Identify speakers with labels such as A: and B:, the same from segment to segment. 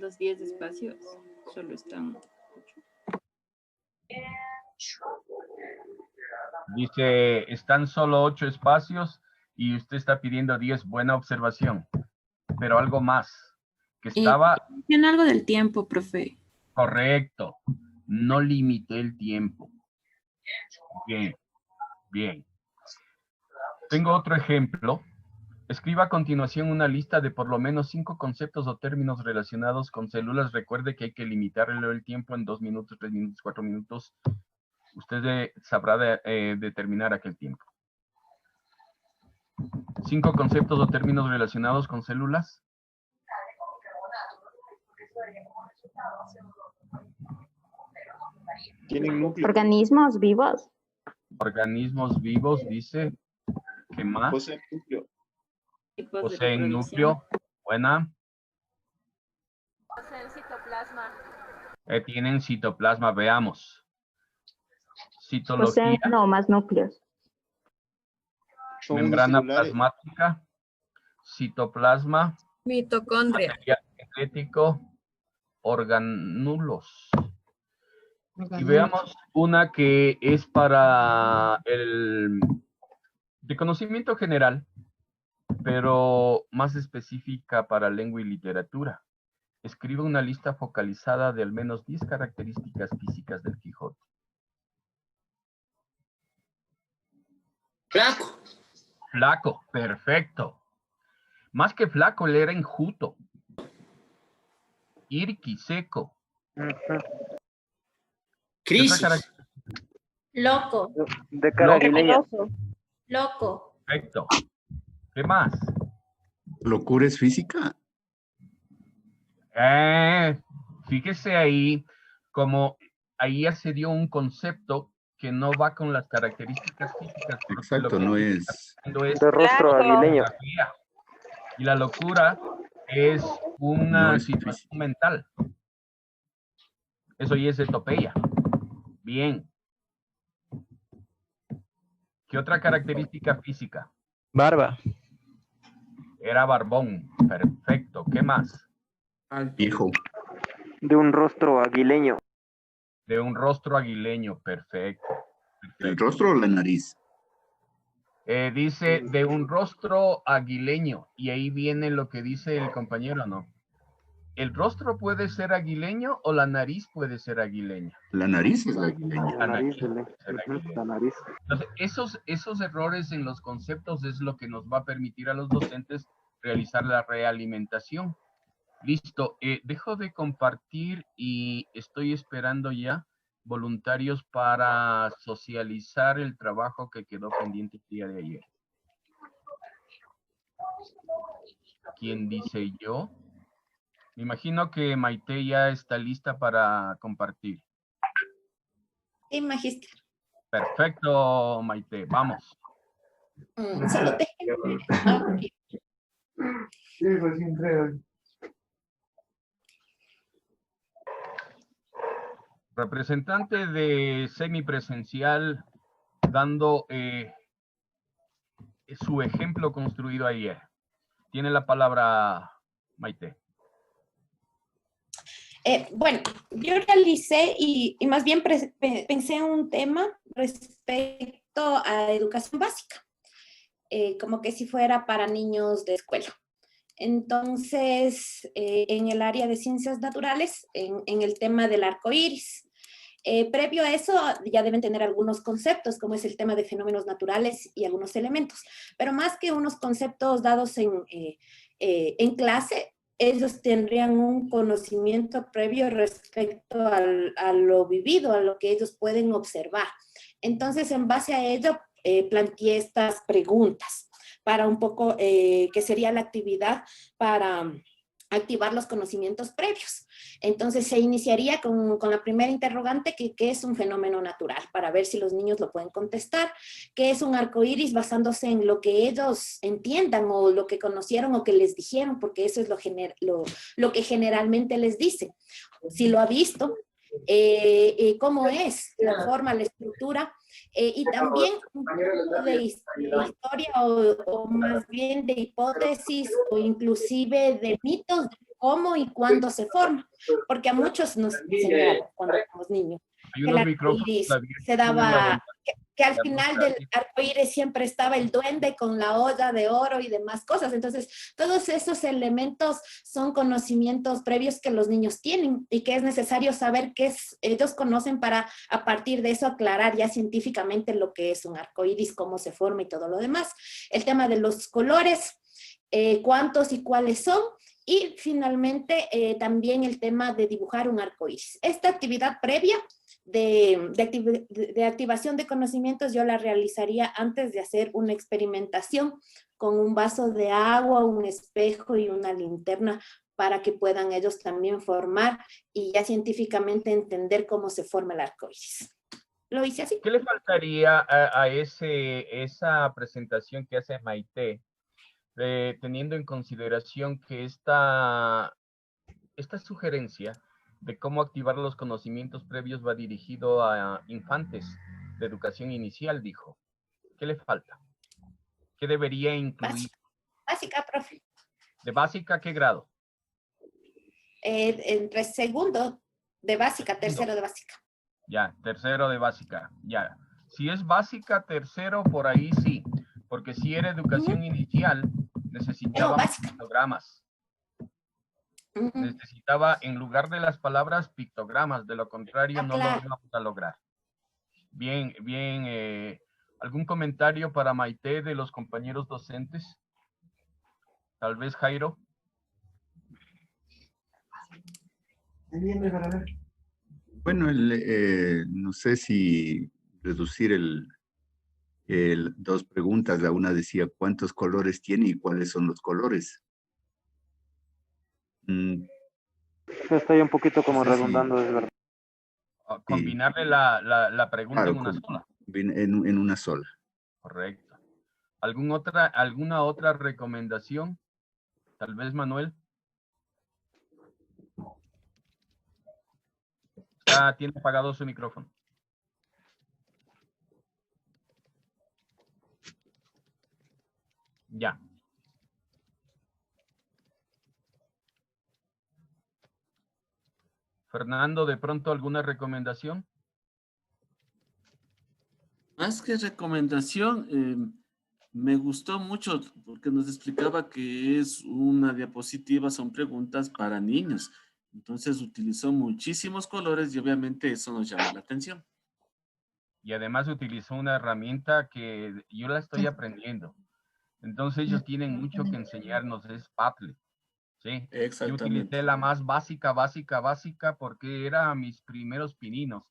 A: Los 10 espacios solo están 8.
B: Dice, están solo 8 espacios y usted está pidiendo 10. Buena observación. Pero algo más, que estaba...
A: Menciona algo del tiempo, profe.
B: Correcto. No limité el tiempo. Bien, bien. Tengo otro ejemplo. Escriba a continuación una lista de por lo menos 5 conceptos o términos relacionados con células. Recuerde que hay que limitarle el tiempo en 2 minutos, 3 minutos, 4 minutos. Usted sabrá determinar aquel tiempo. 5 conceptos o términos relacionados con células.
C: ¿Tienen núcleo?
D: Organismos vivos.
B: Organismos vivos, dice. ¿Qué más?
C: Poseen núcleo.
B: Poseen núcleo. Buena.
E: Poseen citoplasma.
B: Tienen citoplasma, veamos. Citología.
D: Poseen no más núcleos.
C: Son
B: Membrana
C: unicelulares.
B: plasmática. Citoplasma.
F: Mitocondria.
B: Material genético. Organulos. Y veamos una que es para el de conocimiento general, pero más específica para lengua y literatura. Escribe una lista focalizada de al menos 10 características físicas del Quijote.
G: Flaco.
B: Flaco, perfecto. Más que flaco, él era enjuto. Irqui, seco.
G: Crisis.
E: Loco.
H: De cara aguileña.
E: Loco.
B: Perfecto. ¿Qué más?
I: ¿Locura es física?
B: Fíjese ahí, como ahí ya se dio un concepto que no va con las características físicas.
I: Exacto, no es...
H: De rostro aguileño.
B: Y la locura es una situación mental. Eso ya es etopeya. Bien. ¿Qué otra característica física?
H: Barba.
B: Era barbón. Perfecto. ¿Qué más?
I: Viejo.
H: De un rostro aguileño.
B: De un rostro aguileño. Perfecto.
I: ¿El rostro o la nariz?
B: Dice de un rostro aguileño. Y ahí viene lo que dice el compañero, ¿no? ¿El rostro puede ser aguileño o la nariz puede ser aguileña?
I: La nariz es la aguileña.
H: La nariz.
B: La nariz. Entonces, esos errores en los conceptos es lo que nos va a permitir a los docentes realizar la realimentación. Listo. Dejo de compartir y estoy esperando ya voluntarios para socializar el trabajo que quedó pendiente el día de ayer. ¿Quién dice yo? Me imagino que Maite ya está lista para compartir.
E: Sí, magíster.
B: Perfecto, Maite. Vamos.
E: Solo déjenme.
C: Sí, recién creo.
B: Representante de semipresencial dando su ejemplo construido ayer. Tiene la palabra Maite.
E: Bueno, yo realicé y más bien pensé en un tema respecto a educación básica, como que si fuera para niños de escuela. Entonces, en el área de ciencias naturales, en el tema del arco iris. Previo a eso, ya deben tener algunos conceptos, como es el tema de fenómenos naturales y algunos elementos. Pero más que unos conceptos dados en clase, ellos tendrían un conocimiento previo respecto a lo vivido, a lo que ellos pueden observar. Entonces, en base a ello, planteé estas preguntas para un poco, que sería la actividad para activar los conocimientos previos. Entonces, se iniciaría con la primera interrogante, que es un fenómeno natural, para ver si los niños lo pueden contestar. ¿Qué es un arco iris? Basándose en lo que ellos entiendan o lo que conocieron o que les dijeron, porque eso es lo que generalmente les dicen. Si lo ha visto, cómo es la forma, la estructura, y también un poco de historia o más bien de hipótesis o inclusive de mitos de cómo y cuándo se forma, porque a muchos nos enseñaron cuando éramos niños
B: Hay
E: que el
B: unos micrófonos
E: arcoíris
B: abiertos,
E: se
B: tienen la
E: daba,
B: ventana
E: que al
B: abierta,
E: final del
B: así.
E: arcoíris siempre estaba el duende con la olla de oro y demás cosas. Entonces, todos esos elementos son conocimientos previos que los niños tienen y que es necesario saber ellos conocen para a partir de eso aclarar ya científicamente lo que es un arcoíris, cómo se forma y todo lo demás. El tema de los colores, cuántos y cuáles son. Y finalmente también el tema de dibujar un arcoíris. Esta actividad previa de activación de conocimientos yo la realizaría antes de hacer una experimentación con un vaso de agua, un espejo y una linterna para que puedan ellos también formar y ya científicamente entender cómo se forma el arcoíris. Lo hice así.
B: ¿Qué le faltaría a esa presentación que hace Maite, teniendo en consideración que esta sugerencia de cómo activar los conocimientos previos va dirigido a infantes de educación inicial, dijo? ¿Qué le falta? ¿Qué debería incluir?
E: Básica, profe.
B: ¿De básica qué grado?
E: Entre segundo de básica, tercero de básica.
B: Ya, tercero de básica, ya. Si es básica, tercero, por ahí sí. Porque si era educación inicial, necesitaba pictogramas. Necesitaba, en lugar de las palabras, pictogramas. De lo contrario, no lo íbamos a lograr. Bien, bien. ¿Algún comentario para Maite de los compañeros docentes? Tal vez Jairo.
I: Bueno, no sé si reducir dos preguntas. La una decía cuántos colores tiene y cuáles son los colores.
H: Estoy un poquito como
I: No sé
H: redundando, es verdad.
B: Combinarle la pregunta
I: Claro,
B: en una sola.
I: En una sola.
B: Correcto. ¿Alguna otra recomendación? Tal vez Manuel. Tiene apagado su micrófono. Ya. Fernando, ¿de pronto alguna recomendación?
F: Más que recomendación, me gustó mucho porque nos explicaba que es una diapositiva, son preguntas para niños. Entonces utilizó muchísimos colores y obviamente eso nos llama la atención.
B: Y además utilizó una herramienta que yo la estoy aprendiendo. Entonces ellos tienen mucho que enseñarnos, es Padlet. ¿Sí? Yo utilicé la más básica porque era mis primeros pininos.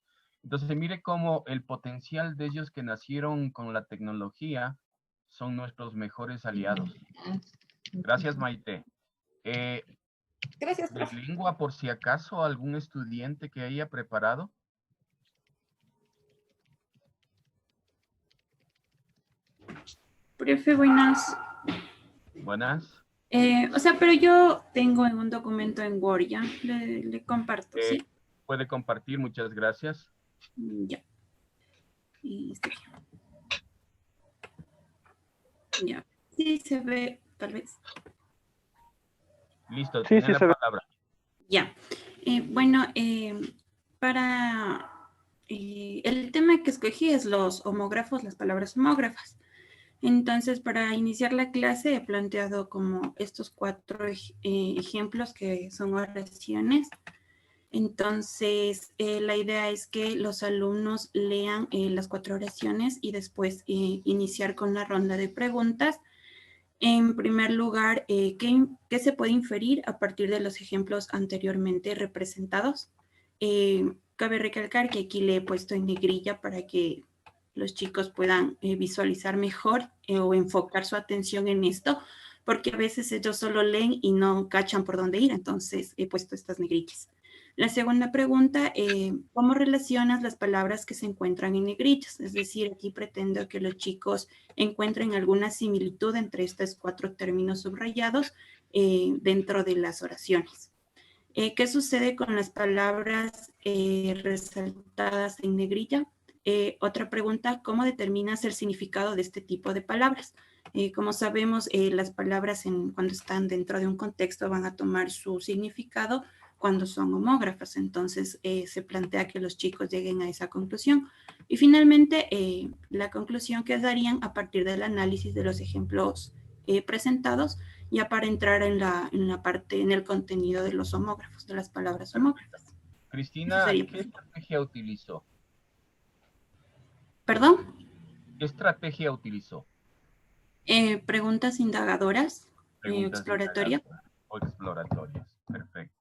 B: Entonces mire cómo el potencial de ellos que nacieron con la tecnología son nuestros mejores aliados. Gracias, Maite.
E: Gracias,
B: ¿De
E: profe.
B: lengua, por si acaso, algún estudiante que haya preparado?
A: Profe, buenas.
B: Buenas.
A: Pero yo tengo en un documento en Word, ya. Le comparto, ¿sí?
B: Puede compartir, muchas gracias.
A: Ya. Y está bien. Ya. Sí, se ve, tal vez.
B: Listo,
H: Sí,
B: tiene
H: sí
B: la
H: se ve.
B: palabra.
A: Ya. Para el tema que escogí es los homógrafos, las palabras homógrafas. Entonces, para iniciar la clase he planteado como estos 4 ejemplos que son oraciones. Entonces, la idea es que los alumnos lean las 4 oraciones y después iniciar con la ronda de preguntas. En primer lugar, ¿qué se puede inferir a partir de los ejemplos anteriormente representados? Cabe recalcar que aquí le he puesto en negrilla para que los chicos puedan visualizar mejor o enfocar su atención en esto, porque a veces ellos solo leen y no cachan por dónde ir, entonces he puesto estas negrillas. La segunda pregunta, ¿cómo relacionas las palabras que se encuentran en negrillas? Es decir, aquí pretendo que los chicos encuentren alguna similitud entre estos 4 términos subrayados dentro de las oraciones. ¿Qué sucede con las palabras resaltadas en negrilla? Otra pregunta, ¿cómo determinas el significado de este tipo de palabras? Como sabemos, las palabras cuando están dentro de un contexto van a tomar su significado cuando son homógrafas. Entonces, se plantea que los chicos lleguen a esa conclusión. Y finalmente, la conclusión que darían a partir del análisis de los ejemplos presentados, ya para entrar en la parte, en el contenido de los homógrafos, de las palabras homógrafas.
B: Cristina, ¿qué estrategia utilizó?
A: ¿Perdón?
B: ¿Qué estrategia utilizó?
A: Preguntas indagadoras,
B: Preguntas
A: exploratorias.
B: o exploratorias. Perfecto.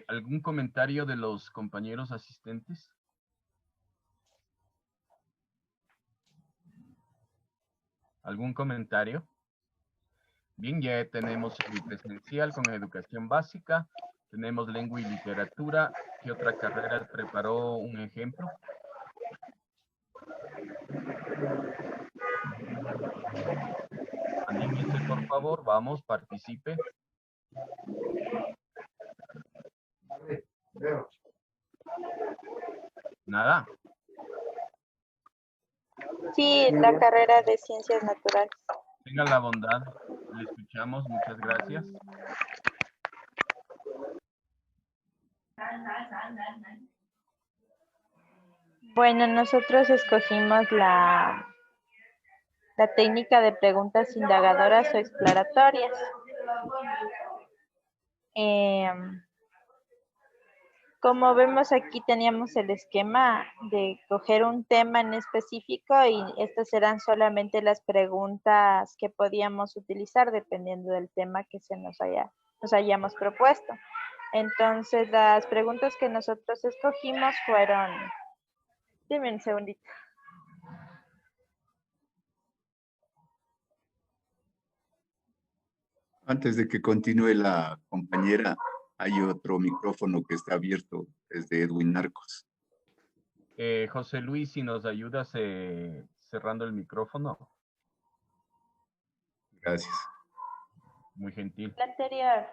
B: ¿Algún comentario de los compañeros asistentes? ¿Algún comentario? Bien, ya tenemos semipresencial con educación básica. Tenemos lengua y literatura. ¿Qué otra carrera preparó un ejemplo? Anímese, por favor. Vamos, participe. Nada.
G: Sí, la carrera de Ciencias Naturales.
B: Tenga la bondad. Le escuchamos. Muchas gracias.
G: Bueno, nosotros escogimos la técnica de preguntas indagadoras o exploratorias. Como vemos aquí teníamos el esquema de coger un tema en específico y estas eran solamente las preguntas que podíamos utilizar dependiendo del tema que nos hayamos propuesto. Entonces las preguntas que nosotros escogimos fueron, dime un segundito.
I: Antes de que continúe la compañera, hay otro micrófono que está abierto desde Edwin Narcos.
B: José Luis, si nos ayudas cerrando el micrófono.
I: Gracias.
B: Muy gentil.
G: La anterior.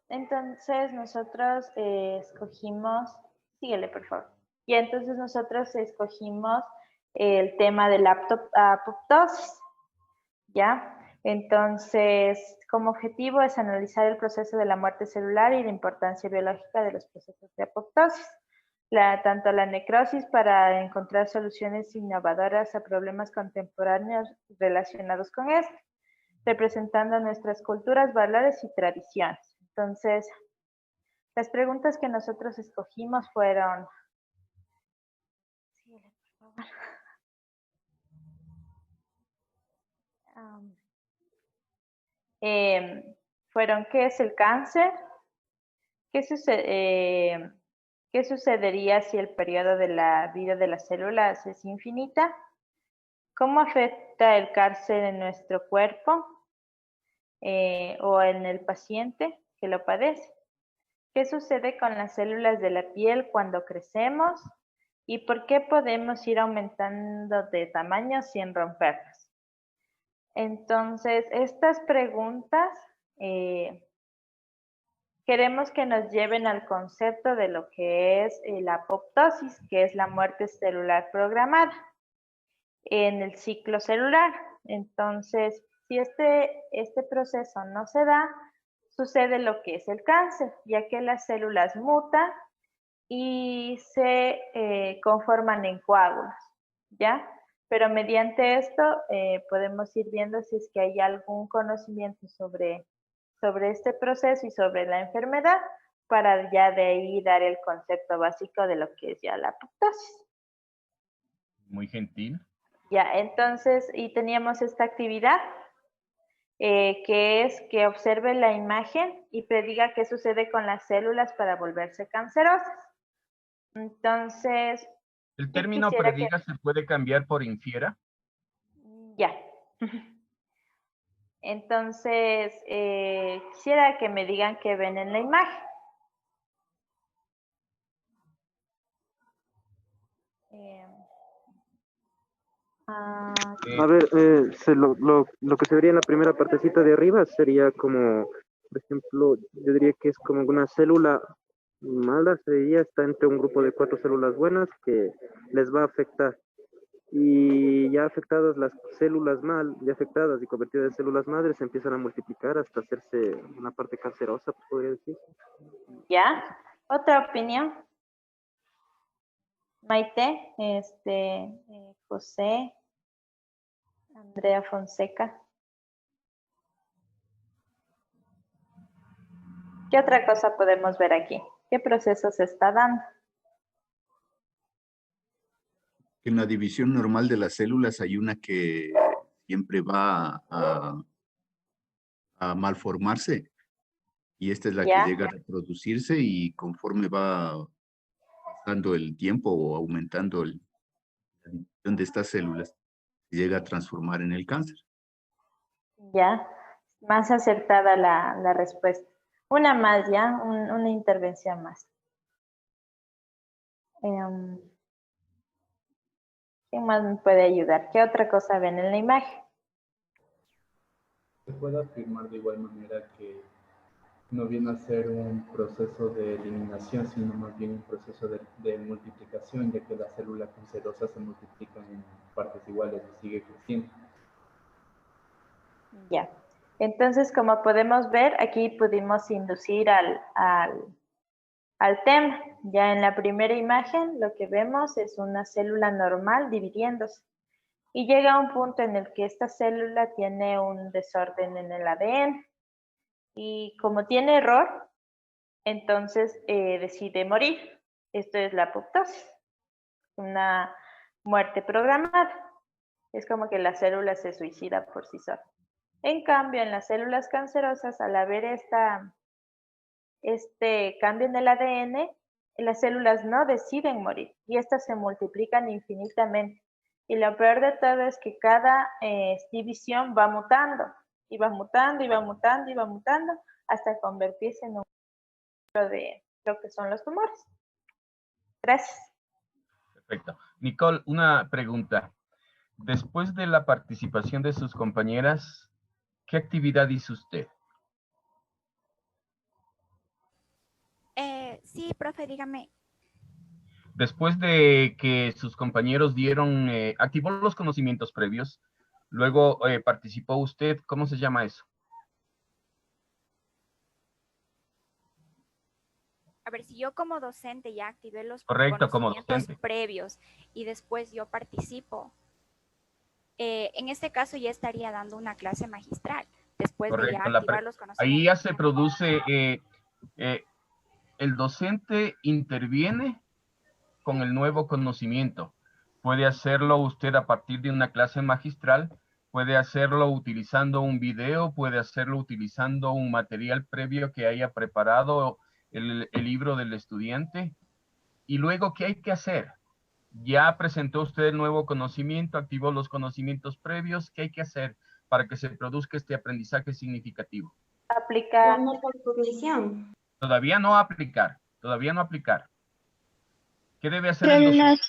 G: Entonces nosotros escogimos, síguele por favor. Y entonces nosotros escogimos el tema de la apoptosis, ¿ya? Entonces, como objetivo es analizar el proceso de la muerte celular y la importancia biológica de los procesos de apoptosis. Tanto la necrosis para encontrar soluciones innovadoras a problemas contemporáneos relacionados con esto, representando nuestras culturas, valores y tradiciones. Entonces, las preguntas que nosotros escogimos fueron... Síguele, por favor. Fueron, ¿qué es el cáncer? ¿Qué sucedería si el periodo de la vida de las células es infinita? ¿Cómo afecta el cáncer en nuestro cuerpo o en el paciente que lo padece? ¿Qué sucede con las células de la piel cuando crecemos? ¿Y por qué podemos ir aumentando de tamaño sin romperlas? Entonces, estas preguntas queremos que nos lleven al concepto de lo que es la apoptosis, que es la muerte celular programada en el ciclo celular. Entonces, si este proceso no se da, sucede lo que es el cáncer, ya que las células mutan y se conforman en coágulos, ¿ya? Pero mediante esto podemos ir viendo si es que hay algún conocimiento sobre este proceso y sobre la enfermedad para ya de ahí dar el concepto básico de lo que es ya la apoptosis.
B: Muy gentil.
G: Ya, entonces, y teníamos esta actividad que es que observe la imagen y prediga qué sucede con las células para volverse cancerosas. Entonces...
B: ¿El término prediga se puede cambiar por infiera?
G: Ya. Entonces, quisiera que me digan qué ven en la imagen.
H: A ver, lo que se vería en la primera partecita de arriba sería como, por ejemplo, yo diría que es como una célula mala, está entre un grupo de 4 células buenas que les va a afectar. y ya afectadas las células mal, ya afectadas y convertidas en células madres, se empiezan a multiplicar hasta hacerse una parte cancerosa, podría decir.
G: ¿Ya? ¿Otra opinión? Maite, José, Andrea Fonseca. ¿Qué otra cosa podemos ver aquí? ¿Qué proceso se está dando?
I: En la división normal de las células hay una que siempre va a malformarse y esta es la que
G: ¿Ya?
I: llega a reproducirse y conforme va pasando el tiempo o aumentando la división de estas células, llega a transformar en el cáncer.
G: Ya, más acertada la respuesta. Una más ya, una intervención más. ¿Quién más me puede ayudar? ¿Qué otra cosa ven en la imagen?
J: Se puede afirmar de igual manera que no viene a ser un proceso de eliminación, sino más bien un proceso de multiplicación, ya que la célula cancerosa se multiplica en partes iguales y sigue creciendo.
G: Ya. Entonces, como podemos ver, aquí pudimos inducir al tema. Ya en la primera imagen lo que vemos es una célula normal dividiéndose. Y llega un punto en el que esta célula tiene un desorden en el ADN. Y como tiene error, entonces decide morir. Esto es la apoptosis, una muerte programada. Es como que la célula se suicida por sí sola. En cambio, en las células cancerosas, al haber este cambio en el ADN, las células no deciden morir y estas se multiplican infinitamente. Y lo peor de todo es que cada división va mutando, y va mutando, y va mutando, y va mutando, hasta convertirse en un de lo que son los tumores. Gracias.
B: Perfecto. Nicole, una pregunta. Después de la participación de sus compañeras, ¿qué actividad hizo usted?
K: Sí, profe, dígame.
B: Después de que sus compañeros dieron, activó los conocimientos previos, luego participó usted, ¿cómo se llama eso?
K: A ver, si yo como docente ya activé los
B: Correcto, como
K: conocimientos
B: docente.
K: previos y después yo participo, en este caso ya estaría dando una clase magistral, después de ya
B: Correcto.
K: activar los conocimientos.
B: Ahí ya se produce, el docente interviene con el nuevo conocimiento. Puede hacerlo usted a partir de una clase magistral, puede hacerlo utilizando un video, puede hacerlo utilizando un material previo que haya preparado el libro del estudiante. Y luego, ¿qué hay que hacer? Ya presentó usted el nuevo conocimiento, activó los conocimientos previos. ¿Qué hay que hacer para que se produzca este aprendizaje significativo?
G: Aplicar.
B: Todavía no aplicar, todavía no aplicar. ¿Qué debe hacer el docente?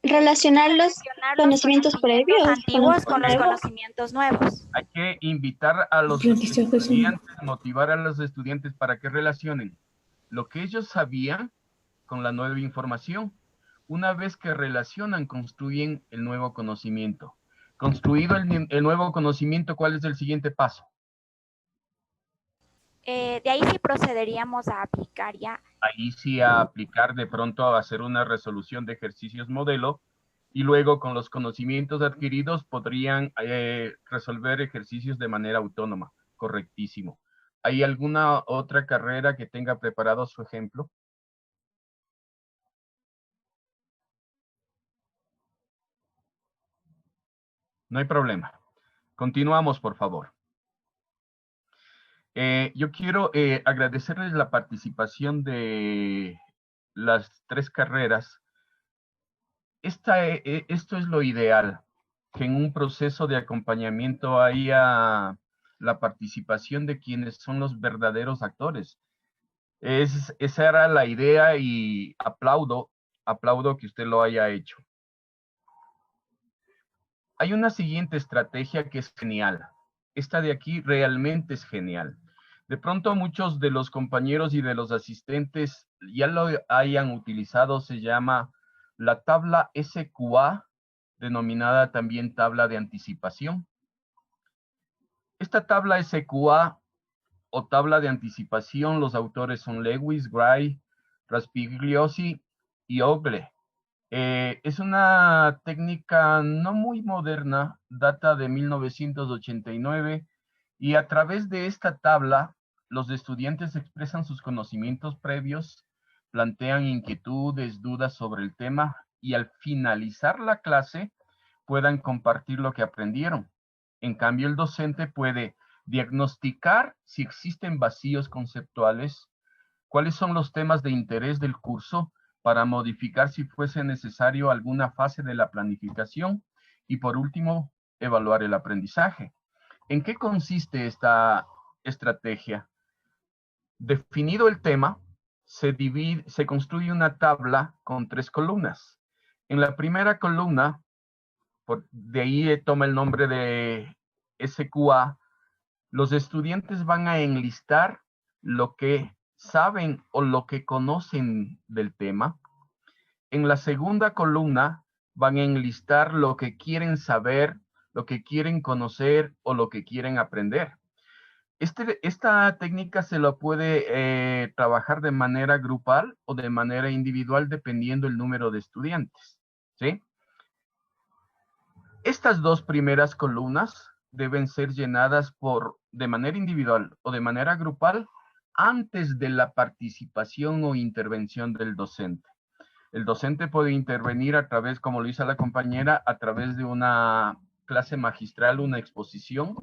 K: Relacionar los conocimientos previos antiguos con los
B: Correcto.
K: conocimientos nuevos.
B: Hay que invitar a los estudiantes, motivar a los estudiantes para que relacionen lo que ellos sabían con la nueva información. Una vez que relacionan, construyen el nuevo conocimiento. Construido el nuevo conocimiento, ¿cuál es el siguiente paso?
K: De ahí sí procederíamos a aplicar ya.
B: Ahí sí a aplicar de pronto a hacer una resolución de ejercicios modelo y luego con los conocimientos adquiridos podrían resolver ejercicios de manera autónoma. Correctísimo. ¿Hay alguna otra carrera que tenga preparado su ejemplo? No hay problema. Continuamos, por favor. Yo quiero agradecerles la participación de las tres carreras. Esto es lo ideal, que en un proceso de acompañamiento haya la participación de quienes son los verdaderos actores. Esa era la idea y aplaudo que usted lo haya hecho. Hay una siguiente estrategia que es genial. Esta de aquí realmente es genial. De pronto muchos de los compañeros y de los asistentes ya lo hayan utilizado, se llama la tabla SQA denominada también tabla de anticipación. Esta tabla SQA o tabla de anticipación, los autores son Lewis, Gray, Raspigliosi y Ogle. Es una técnica no muy moderna, data de 1989, y a través de esta tabla, los estudiantes expresan sus conocimientos previos, plantean inquietudes, dudas sobre el tema, y al finalizar la clase, puedan compartir lo que aprendieron. En cambio, el docente puede diagnosticar si existen vacíos conceptuales, cuáles son los temas de interés del curso, para modificar si fuese necesario alguna fase de la planificación y por último, evaluar el aprendizaje. ¿En qué consiste esta estrategia? Definido el tema, se construye una tabla con 3 columnas. En la primera columna, de ahí toma el nombre de SQA, los estudiantes van a enlistar lo que saben o lo que conocen del tema. En la segunda columna van a enlistar lo que quieren saber, lo que quieren conocer o lo que quieren aprender. Esta técnica se lo puede trabajar de manera grupal o de manera individual dependiendo el número de estudiantes, ¿sí? Estas 2 primeras columnas deben ser llenadas de manera individual o de manera grupal antes de la participación o intervención del docente. El docente puede intervenir a través, como lo hizo la compañera, a través de una clase magistral, una exposición.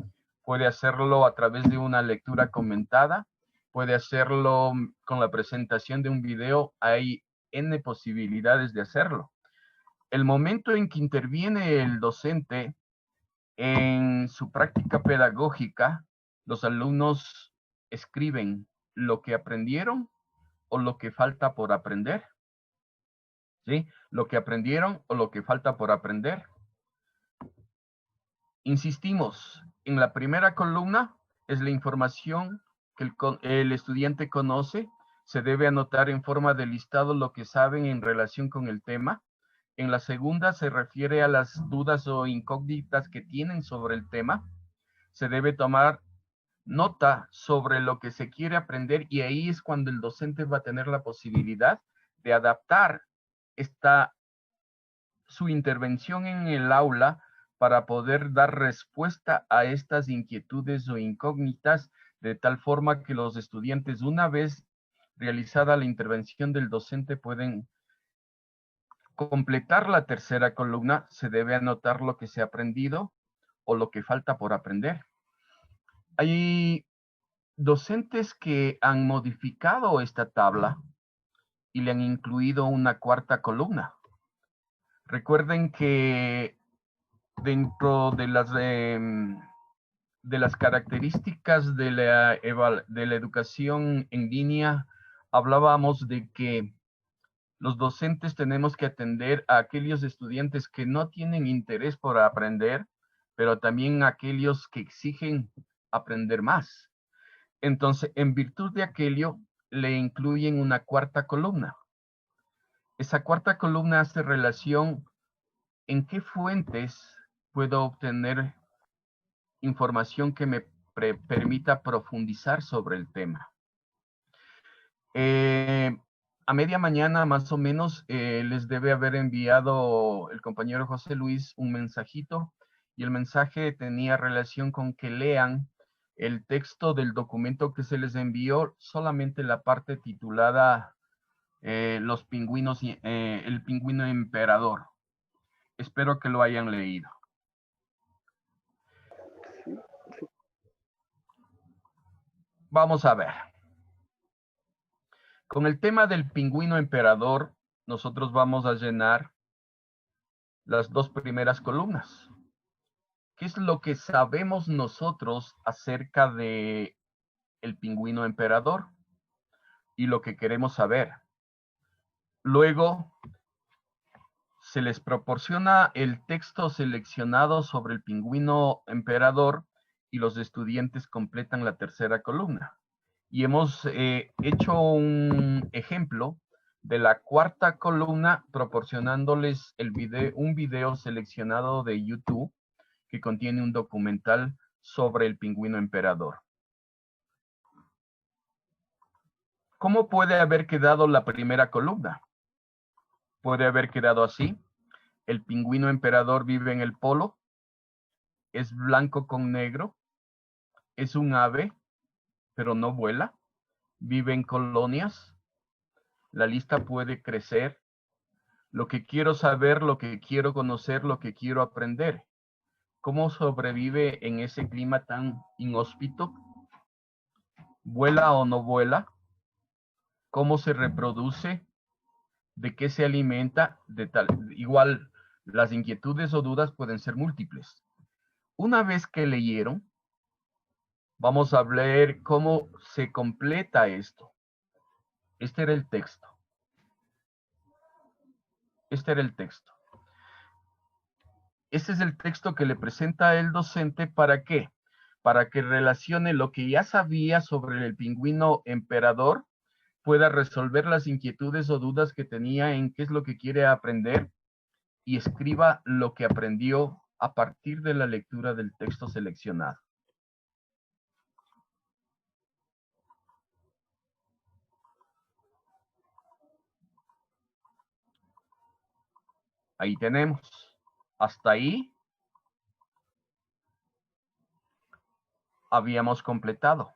B: Puede hacerlo a través de una lectura comentada. Puede hacerlo con la presentación de un video. Hay N posibilidades de hacerlo. El momento en que interviene el docente en su práctica pedagógica, los alumnos escriben lo que aprendieron o lo que falta por aprender. ¿Sí? Lo que aprendieron o lo que falta por aprender. Insistimos, en la primera columna es la información que el estudiante conoce. Se debe anotar en forma de listado lo que saben en relación con el tema. En la segunda se refiere a las dudas o incógnitas que tienen sobre el tema. Se debe tomar nota sobre lo que se quiere aprender y ahí es cuando el docente va a tener la posibilidad de adaptar su intervención en el aula para poder dar respuesta a estas inquietudes o incógnitas de tal forma que los estudiantes, una vez realizada la intervención del docente, pueden completar la tercera columna. Se debe anotar lo que se ha aprendido o lo que falta por aprender. Hay docentes que han modificado esta tabla y le han incluido una 4ª columna. Recuerden que dentro de las características de la educación en línea, hablábamos de que los docentes tenemos que atender a aquellos estudiantes que no tienen interés por aprender, pero también a aquellos que exigen aprender más. Entonces, en virtud de aquello, le incluyen una 4ª columna. Esa 4ª columna hace relación en qué fuentes puedo obtener información que me permita profundizar sobre el tema. A media mañana, más o menos, les debe haber enviado el compañero José Luis un mensajito, y el mensaje tenía relación con que lean el texto del documento que se les envió, solamente la parte titulada Los pingüinos, el pingüino emperador. Espero que lo hayan leído. Vamos a ver. Con el tema del pingüino emperador, nosotros vamos a llenar las 2 primeras columnas. ¿Qué es lo que sabemos nosotros acerca de el pingüino emperador? Y lo que queremos saber. Luego, se les proporciona el texto seleccionado sobre el pingüino emperador y los estudiantes completan la tercera columna. Y hemos hecho un ejemplo de la cuarta columna proporcionándoles un video seleccionado de YouTube que contiene un documental sobre el pingüino emperador. ¿Cómo puede haber quedado la primera columna? Puede haber quedado así. El pingüino emperador vive en el polo, es blanco con negro, es un ave, pero no vuela, vive en colonias. La lista puede crecer. Lo que quiero saber, lo que quiero conocer, lo que quiero aprender. ¿Cómo sobrevive en ese clima tan inhóspito? ¿Vuela o no vuela? ¿Cómo se reproduce? ¿De qué se alimenta? Igual, las inquietudes o dudas pueden ser múltiples. Una vez que leyeron, vamos a ver cómo se completa esto. Este era el texto. Este era el texto. Este es el texto que le presenta el docente. ¿Para qué? Para que relacione lo que ya sabía sobre el pingüino emperador, pueda resolver las inquietudes o dudas que tenía en qué es lo que quiere aprender y escriba lo que aprendió a partir de la lectura del texto seleccionado. Ahí tenemos. Hasta ahí habíamos completado.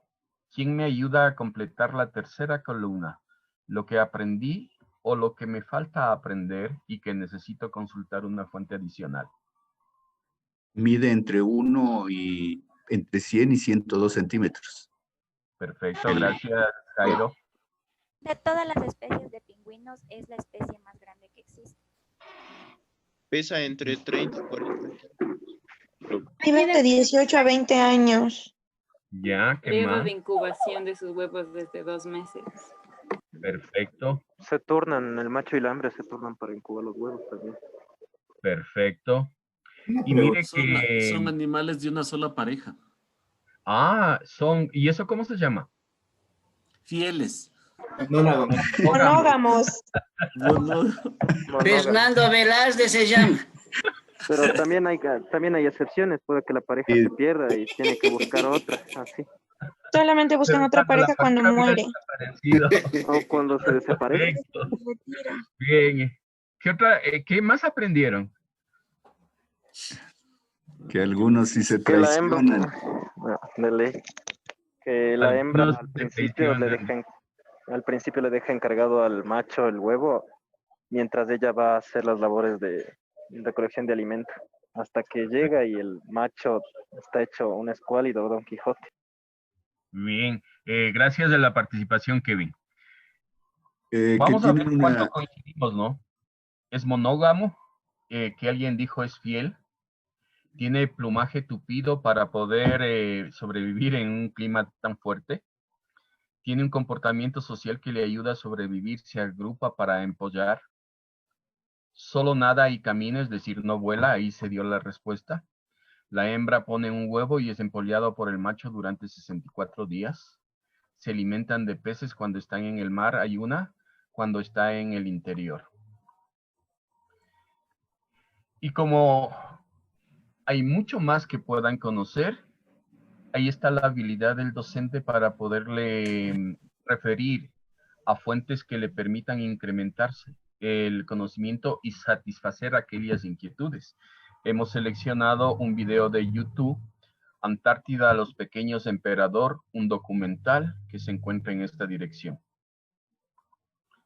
B: ¿Quién me ayuda a completar la tercera columna? Lo que aprendí o lo que me falta aprender y que necesito consultar una fuente adicional.
I: Mide entre 100 y 102 centímetros.
B: Perfecto, gracias, Jairo.
K: De todas las especies de pingüinos, es la especie más grande que existe.
C: Pesa entre 30 y 40.
L: Viven de 18 a 20 años.
B: Ya, ¿qué
M: Periodo
B: más?
M: de incubación de sus huevos desde 2 meses.
B: Perfecto,
H: Se turnan, el macho y la hembra se turnan para incubar los huevos también.
B: perfecto. Y
F: Pero
B: mire que...
F: son animales de una sola pareja.
B: ¿y eso cómo se llama?
F: Fieles.
L: Monógamos.
N: Fernando Velázquez se llama.
H: Pero también hay excepciones, puede que la pareja se pierda y tiene que buscar otra, así.
L: Solamente buscan otra pareja cuando muere.
H: O cuando se desaparece.
B: Bien. ¿Qué más aprendieron?
I: Que algunos sí se
H: Que la hembra,
I: traicionan.
H: de ley, que la hembra
B: Algunos
H: al
B: se
H: principio le deja encargado al macho el huevo, mientras ella va a hacer las labores de recolección de alimento, hasta que llega y el macho está hecho un escuálido Don Quijote.
B: Bien, gracias de la participación, Kevin.
I: Que
B: Vamos a ver
I: tienen
B: cuánto
I: una...
B: coincidimos, ¿no? Es monógamo, que alguien dijo es fiel, tiene plumaje tupido para poder sobrevivir en un clima tan fuerte, tiene un comportamiento social que le ayuda a sobrevivir, se agrupa para empollar, solo nada y camina, es decir, no vuela, ahí se dio la respuesta. La hembra pone un huevo y es empollado por el macho durante 64 días. Se alimentan de peces cuando están en el mar, hay una cuando está en el interior. Y como hay mucho más que puedan conocer, ahí está la habilidad del docente para poderle referir a fuentes que le permitan incrementarse el conocimiento y satisfacer aquellas inquietudes. Hemos seleccionado un video de YouTube, Antártida, los pequeños emperador, un documental que se encuentra en esta dirección.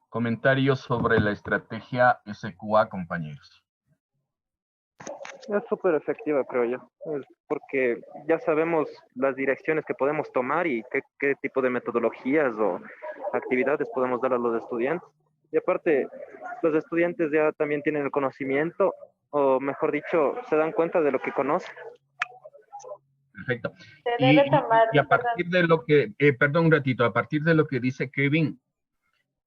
B: Comentarios sobre la estrategia SQA, compañeros.
H: Es súper efectiva, creo yo, porque ya sabemos las direcciones que podemos tomar y qué tipo de metodologías o actividades podemos dar a los estudiantes. Y aparte, los estudiantes ya también tienen el conocimiento, o mejor dicho, se dan cuenta de lo que conocen.
B: Perfecto.
G: Se debe tomar,
B: y a partir de lo que, perdón un ratito, a partir de lo que dice Kevin,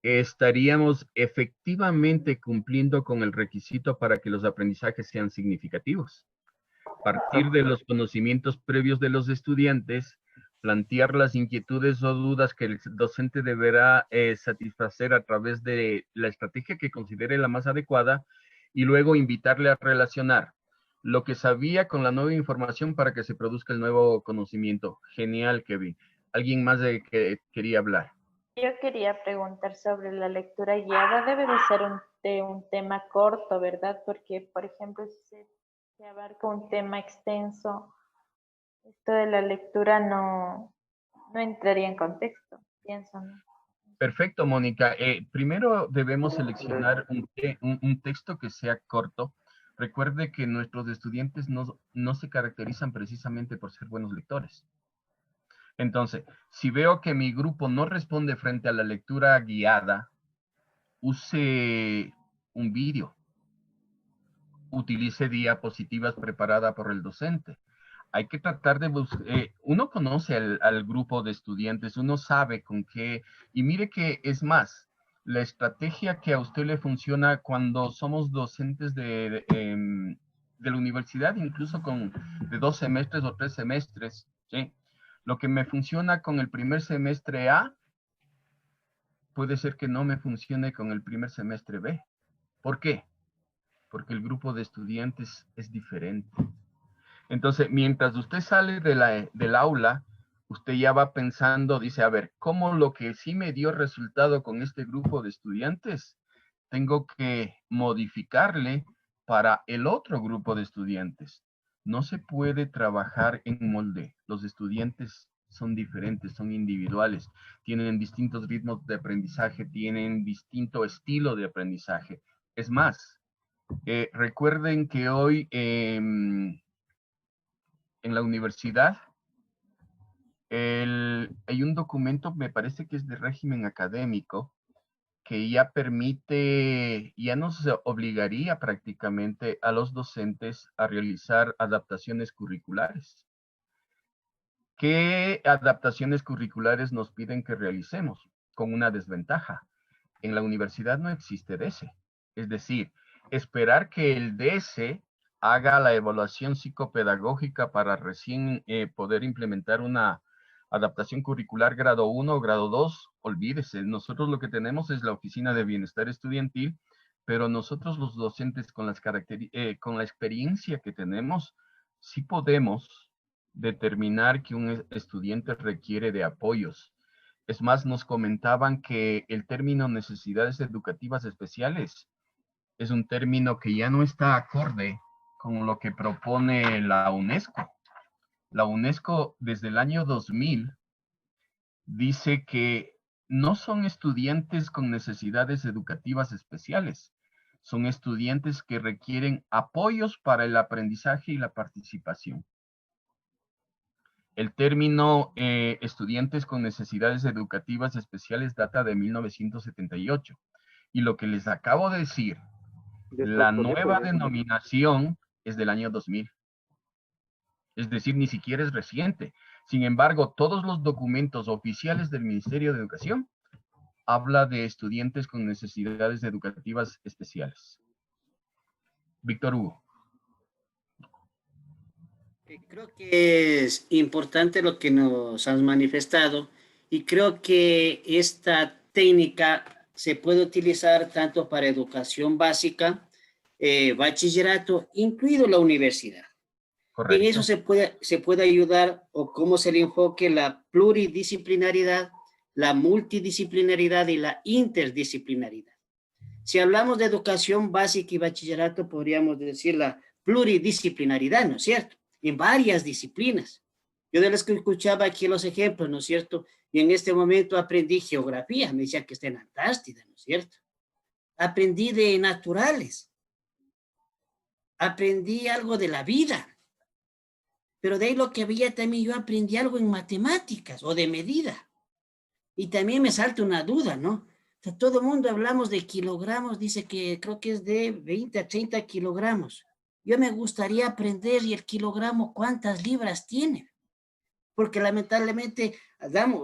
B: estaríamos efectivamente cumpliendo con el requisito para que los aprendizajes sean significativos. A partir de los conocimientos previos de los estudiantes, plantear las inquietudes o dudas que el docente deberá satisfacer a través de la estrategia que considere la más adecuada y luego invitarle a relacionar lo que sabía con la nueva información para que se produzca el nuevo conocimiento. Genial, Kevin. ¿Alguien más que quería hablar?
G: Yo quería preguntar sobre la lectura guiada. Debe de ser un tema corto, ¿verdad? Porque, por ejemplo, si se abarca un tema extenso, esto de la lectura no entraría en contexto, pienso, ¿no?
B: Perfecto, Mónica. Primero debemos seleccionar un texto que sea corto. Recuerde que nuestros estudiantes no se caracterizan precisamente por ser buenos lectores. Entonces, si veo que mi grupo no responde frente a la lectura guiada, use un vídeo. Utilice diapositivas preparadas por el docente. Hay que tratar de buscar, uno conoce al grupo de estudiantes, uno sabe con qué, y mire que es más, la estrategia que a usted le funciona cuando somos docentes de la universidad, incluso de 2 semestres o 3 semestres, ¿sí? Lo que me funciona con el primer semestre A, puede ser que no me funcione con el primer semestre B. ¿Por qué? Porque el grupo de estudiantes es diferente. Entonces, mientras usted sale del aula, usted ya va pensando, dice, a ver, ¿cómo lo que sí me dio resultado con este grupo de estudiantes, tengo que modificarle para el otro grupo de estudiantes? No se puede trabajar en molde. Los estudiantes son diferentes, son individuales, tienen distintos ritmos de aprendizaje, tienen distinto estilo de aprendizaje. Es más, recuerden que hoy en la universidad hay un documento, me parece que es de régimen académico, que ya permite, ya nos obligaría prácticamente a los docentes a realizar adaptaciones curriculares. ¿Qué adaptaciones curriculares nos piden que realicemos? Con una desventaja. En la universidad no existe DS. Es decir, esperar que el DS haga la evaluación psicopedagógica para recién poder implementar una adaptación curricular grado 1 o grado 2, olvídese. Nosotros lo que tenemos es la Oficina de Bienestar Estudiantil, pero nosotros los docentes con la experiencia que tenemos, sí podemos determinar que un estudiante requiere de apoyos. Es más, nos comentaban que el término necesidades educativas especiales es un término que ya no está acorde con lo que propone la UNESCO. La UNESCO desde el año 2000 dice que no son estudiantes con necesidades educativas especiales, son estudiantes que requieren apoyos para el aprendizaje y la participación. El término estudiantes con necesidades educativas especiales data de 1978. Y lo que les acabo de decir, la nueva denominación es del año 2000. Es decir, ni siquiera es reciente. Sin embargo, todos los documentos oficiales del Ministerio de Educación habla de estudiantes con necesidades educativas especiales. Víctor Hugo.
N: Creo que es importante lo que nos has manifestado y creo que esta técnica se puede utilizar tanto para educación básica, bachillerato, incluido la universidad.
B: Correcto.
N: En eso se puede ayudar o cómo se le enfoque la pluridisciplinaridad, la multidisciplinaridad y la interdisciplinaridad. Si hablamos de educación básica y bachillerato, podríamos decir la pluridisciplinaridad, ¿no es cierto? En varias disciplinas. Yo de las que escuchaba aquí los ejemplos, ¿no es cierto? Y en este momento aprendí geografía, me decía que está en Antártida, ¿no es cierto? Aprendí de naturales. Aprendí algo de la vida. Pero de ahí lo que había también yo aprendí algo en matemáticas o de medida. Y también me salta una duda, ¿no? O sea, todo el mundo hablamos de kilogramos, dice que creo que es de 20 a 30 kilogramos. Yo me gustaría aprender y el kilogramo cuántas libras tiene. Porque lamentablemente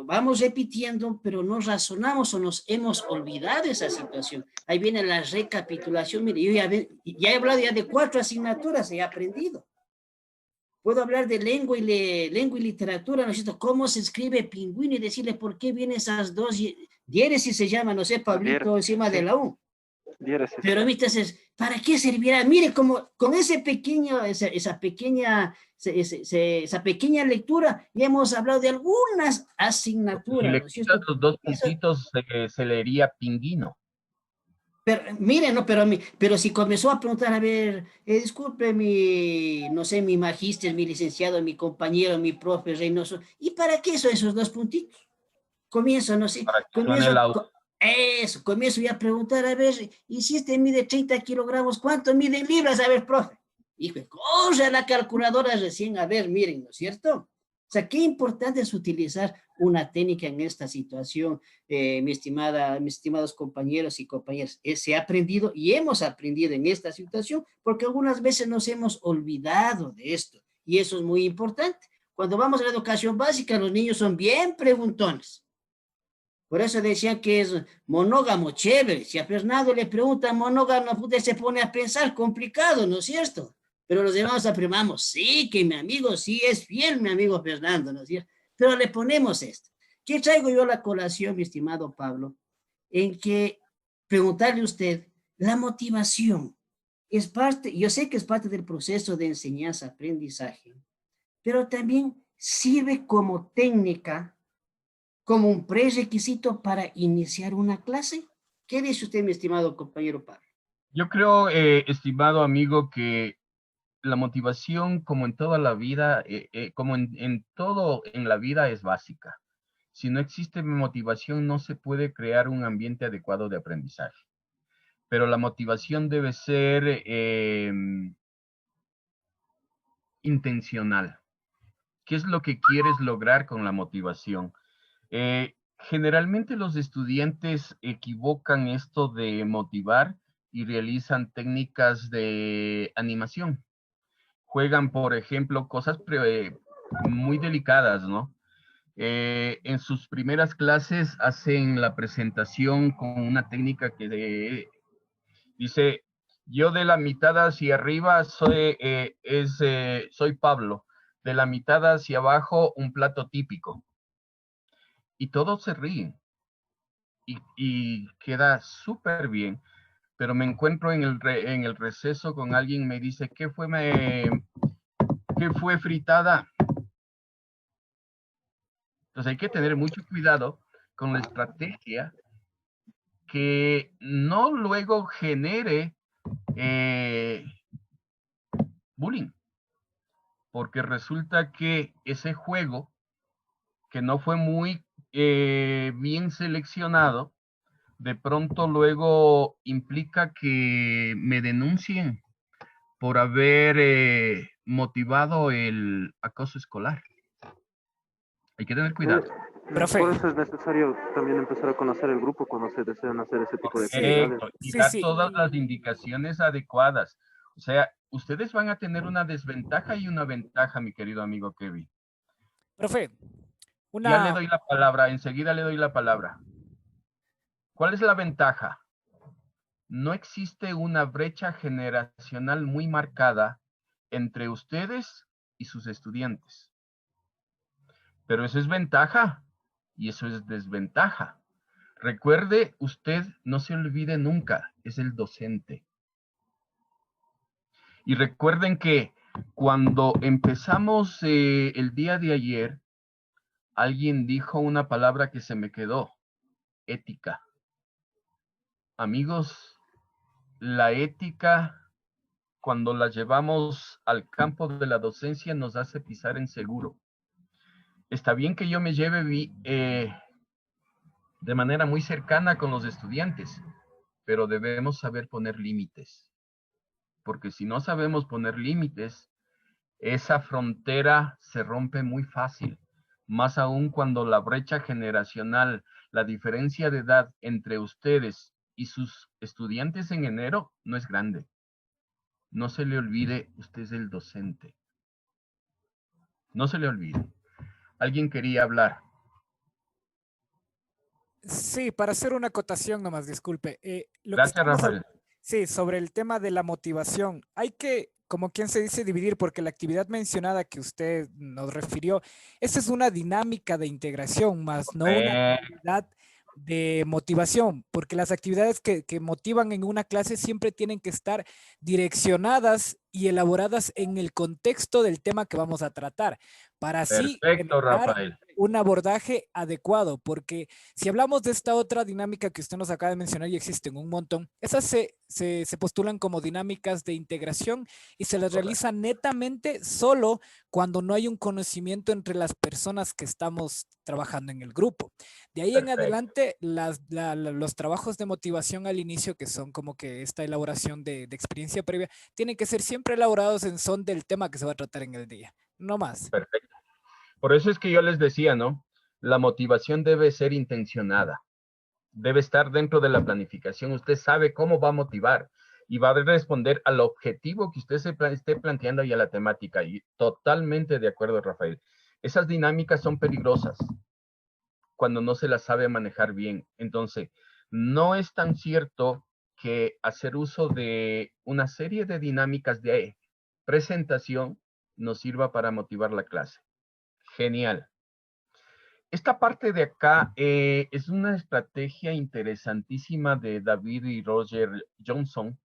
N: vamos repitiendo, pero no razonamos o nos hemos olvidado esa situación. Ahí viene la recapitulación. Mire, yo ya he hablado ya de 4 asignaturas, he aprendido. Puedo hablar de lengua y literatura, ¿no es cierto? ¿Cómo se escribe pingüino? Y decirle por qué vienen esas dos diéresis se llama, no sé, Pablito, encima de la U.
H: Diéresis.
N: Pero entonces, ¿para qué servirá? Mire, como con ese pequeño, esa pequeña lectura, ya hemos hablado de algunas
B: Si
N: asignaturas,
B: le
N: ¿no es cierto?
B: quitas los dos puntitos, se leería pinguino.
N: Pero, mire, no, pero si comenzó a preguntar, a ver, disculpe no sé, mi magíster, mi licenciado, mi compañero, mi profe Reynoso, ¿y para qué son esos dos puntitos? Comienzo, no sé,
B: Para que suene el audio.
N: comienzo ya a preguntar, a ver, y si este mide 30 kilogramos, ¿cuánto mide en libras? A ver, profe. Hijo, corre a la calculadora recién, a ver, miren, ¿no es cierto? O sea, qué importante es utilizar una técnica en esta situación, mis estimados compañeros y compañeras. Se ha aprendido y hemos aprendido en esta situación porque algunas veces nos hemos olvidado de esto y eso es muy importante. Cuando vamos a la educación básica, los niños son bien preguntones. Por eso decían que es monógamo, chévere. Si a Fernando le preguntan monógamo, usted se pone a pensar, complicado, ¿no es cierto? Pero los demás afirmamos, sí, que mi amigo sí es fiel, mi amigo Fernando, ¿no es cierto? Pero le ponemos esto. ¿Qué traigo yo a la colación, mi estimado Pablo? En que preguntarle a usted, la motivación es parte, yo sé que es parte del proceso de enseñanza-aprendizaje, pero también sirve como técnica, como un prerequisito para iniciar una clase. ¿Qué dice usted, mi estimado compañero Pablo?
B: Yo creo, estimado amigo, que la motivación, como en toda la vida, como en todo en la vida, es básica. Si no existe motivación, no se puede crear un ambiente adecuado de aprendizaje. Pero la motivación debe ser intencional. ¿Qué es lo que quieres lograr con la motivación? Generalmente los estudiantes equivocan esto de motivar y realizan técnicas de animación. Juegan, por ejemplo, cosas muy delicadas, ¿no? En sus primeras clases hacen la presentación con una técnica que dice, yo de la mitad hacia arriba soy Pablo, de la mitad hacia abajo un plato típico. Y todos se ríen y queda súper bien. Pero me encuentro en el receso con alguien, me dice, ¿qué fue fritada? Entonces hay que tener mucho cuidado con la estrategia que no luego genere bullying. Porque resulta que ese juego, que no fue muy bien seleccionado, de pronto luego implica que me denuncien por haber motivado el acoso escolar. Hay que tener cuidado.
H: Profe. Por eso es necesario también empezar a conocer el grupo cuando se desean hacer ese tipo de actividades.
B: Y dar todas las indicaciones adecuadas. O sea, ustedes van a tener una desventaja y una ventaja, mi querido amigo Kevin.
O: Profe,
B: Ya le doy la palabra, enseguida le doy la palabra. ¿Cuál es la ventaja? No existe una brecha generacional muy marcada entre ustedes y sus estudiantes. Pero eso es ventaja y eso es desventaja. Recuerde, usted no se olvide nunca, es el docente. Y recuerden que cuando empezamos el día de ayer, alguien dijo una palabra que se me quedó, ética. Amigos, la ética, cuando la llevamos al campo de la docencia, nos hace pisar en seguro. Está bien que yo me lleve de manera muy cercana con los estudiantes, pero debemos saber poner límites. Porque si no sabemos poner límites, esa frontera se rompe muy fácil. Más aún cuando la brecha generacional, la diferencia de edad entre ustedes y sus estudiantes en enero no es grande. No se le olvide, usted es el docente. No se le olvide. ¿Alguien quería hablar?
O: Sí, para hacer una acotación nomás, disculpe.
B: Gracias, Rafael.
O: Sí, sobre el tema de la motivación. Hay que, como quien se dice, dividir, porque la actividad mencionada que usted nos refirió, esa es una dinámica de integración, más no una actividad de motivación, porque las actividades que motivan en una clase siempre tienen que estar direccionadas y elaboradas en el contexto del tema que vamos a tratar, para así
B: Perfecto,
O: generar
B: Rafael.
O: un abordaje adecuado, porque si hablamos de esta otra dinámica que usted nos acaba de mencionar y existen un montón, esas se postulan como dinámicas de integración y se las realiza netamente solo cuando no hay un conocimiento entre las personas que estamos trabajando en el grupo. De ahí en adelante, los trabajos de motivación al inicio, que son como que esta elaboración de experiencia previa, tienen que ser siempre elaborados en son del tema que se va a tratar en el día, no más.
B: Perfecto. Por eso es que yo les decía, ¿no? La motivación debe ser intencionada. Debe estar dentro de la planificación. Usted sabe cómo va a motivar y va a responder al objetivo que usted esté planteando y a la temática. Y totalmente de acuerdo, Rafael. Esas dinámicas son peligrosas cuando no se las sabe manejar bien. Entonces, no es tan cierto que hacer uso de una serie de dinámicas de presentación nos sirva para motivar la clase. Genial. Esta parte de acá es una estrategia interesantísima de David y Roger Johnson.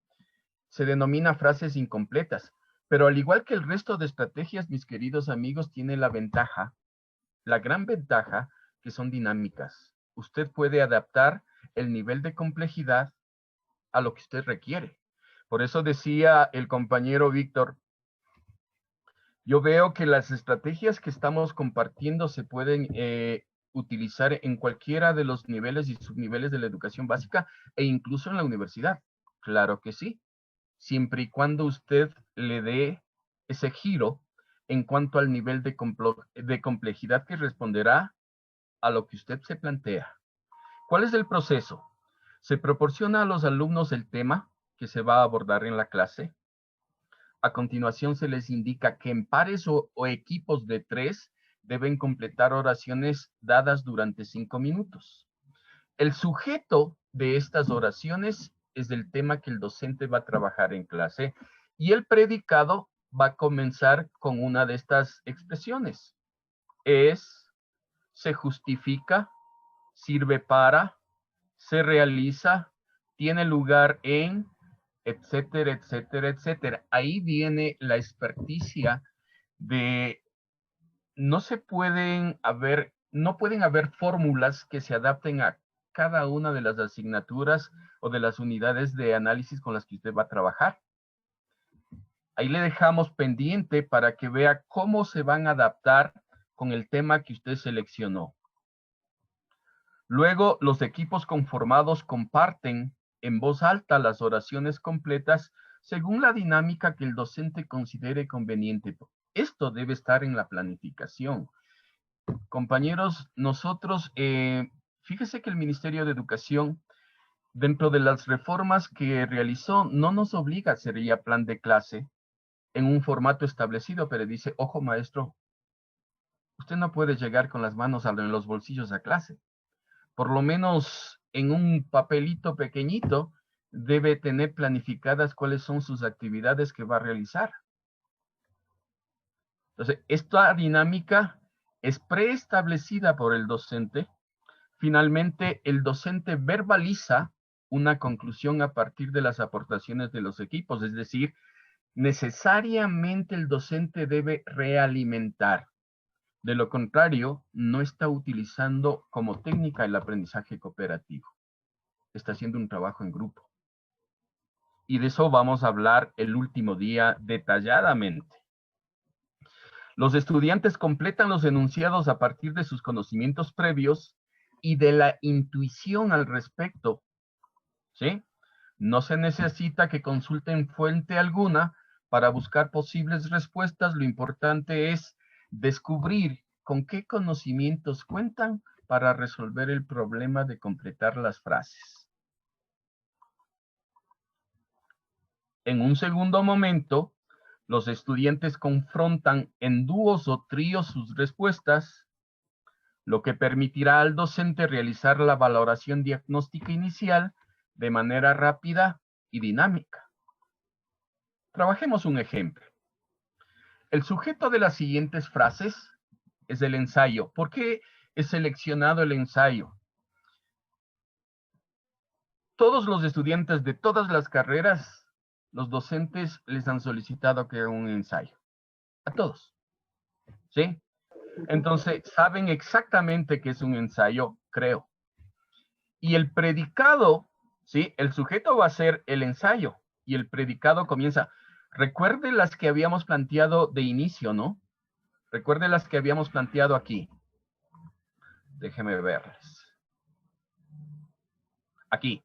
B: Se denomina frases incompletas, pero al igual que el resto de estrategias, mis queridos amigos, tiene la ventaja, la gran ventaja, que son dinámicas. Usted puede adaptar el nivel de complejidad a lo que usted requiere. Por eso decía el compañero Víctor, yo veo que las estrategias que estamos compartiendo se pueden utilizar en cualquiera de los niveles y subniveles de la educación básica e incluso en la universidad. Claro que sí, siempre y cuando usted le dé ese giro en cuanto al nivel de complejidad que responderá a lo que usted se plantea. ¿Cuál es el proceso? Se proporciona a los alumnos el tema que se va a abordar en la clase. A continuación se les indica que en pares o equipos de 3 deben completar oraciones dadas durante 5 minutos. El sujeto de estas oraciones es el tema que el docente va a trabajar en clase y el predicado va a comenzar con una de estas expresiones. Es, se justifica, sirve para, se realiza, tiene lugar en, etcétera, etcétera, etcétera. Ahí viene la experticia de no pueden haber fórmulas que se adapten a cada una de las asignaturas o de las unidades de análisis con las que usted va a trabajar. Ahí le dejamos pendiente para que vea cómo se van a adaptar con el tema que usted seleccionó. Luego, los equipos conformados comparten en voz alta las oraciones completas según la dinámica que el docente considere conveniente. Esto debe estar en la planificación. Compañeros, nosotros, fíjese que el Ministerio de Educación, dentro de las reformas que realizó, no nos obliga a hacer ya plan de clase en un formato establecido, pero dice, ojo maestro, usted no puede llegar con las manos en los bolsillos a clase. Por lo menos en un papelito pequeñito debe tener planificadas cuáles son sus actividades que va a realizar. Entonces, esta dinámica es preestablecida por el docente. Finalmente, el docente verbaliza una conclusión a partir de las aportaciones de los equipos, es decir, necesariamente el docente debe realimentar. De lo contrario, no está utilizando como técnica el aprendizaje cooperativo. Está haciendo un trabajo en grupo. Y de eso vamos a hablar el último día detalladamente. Los estudiantes completan los enunciados a partir de sus conocimientos previos y de la intuición al respecto. ¿Sí? No se necesita que consulten fuente alguna para buscar posibles respuestas. Lo importante es descubrir con qué conocimientos cuentan para resolver el problema de completar las frases. En un segundo momento, los estudiantes confrontan en dúos o tríos sus respuestas, lo que permitirá al docente realizar la valoración diagnóstica inicial de manera rápida y dinámica. Trabajemos un ejemplo. El sujeto de las siguientes frases es el ensayo. ¿Por qué he seleccionado el ensayo? Todos los estudiantes de todas las carreras, los docentes les han solicitado que hagan un ensayo. A todos. ¿Sí? Entonces, saben exactamente qué es un ensayo, creo. Y el predicado, ¿sí? El sujeto va a ser el ensayo y el predicado comienza. Recuerde las que habíamos planteado de inicio, ¿no? Recuerde las que habíamos planteado aquí. Déjeme verlas. Aquí.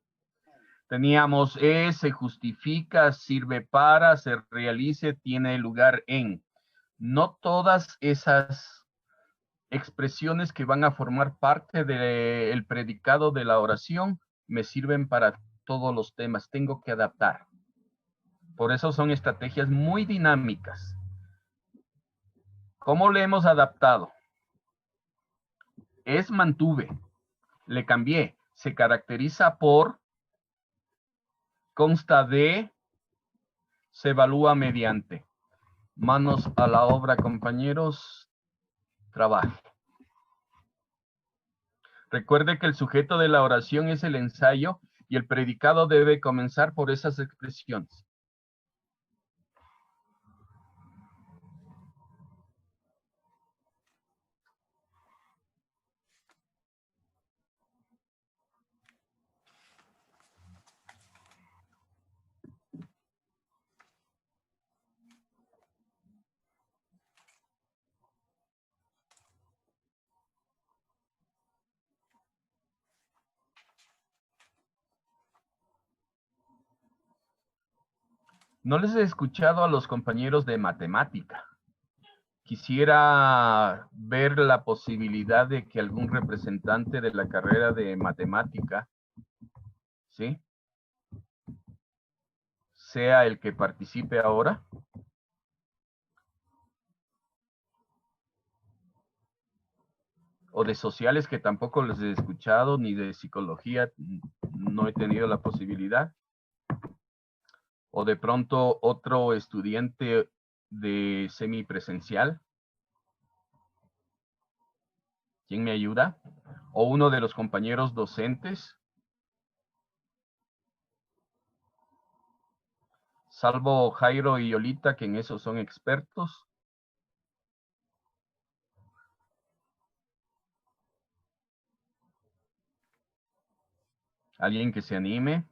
B: Teníamos se justifica, sirve para, se realice, tiene lugar en. No todas esas expresiones que van a formar parte del predicado de la oración me sirven para todos los temas. Tengo que adaptar. Por eso son estrategias muy dinámicas. ¿Cómo le hemos adaptado? Es mantuve. Le cambié. Se caracteriza por, consta de, se evalúa mediante. Manos a la obra, compañeros. Trabaje. Recuerde que el sujeto de la oración es el ensayo y el predicado debe comenzar por esas expresiones. No les he escuchado a los compañeros de matemática. Quisiera ver la posibilidad de que algún representante de la carrera de matemática, ¿sí?, sea el que participe ahora. O de sociales, que tampoco les he escuchado, ni de psicología, no he tenido la posibilidad. O de pronto otro estudiante de semipresencial. ¿Quién me ayuda? O uno de los compañeros docentes. Salvo Jairo y Yolita, que en eso son expertos. ¿Alguien que se anime?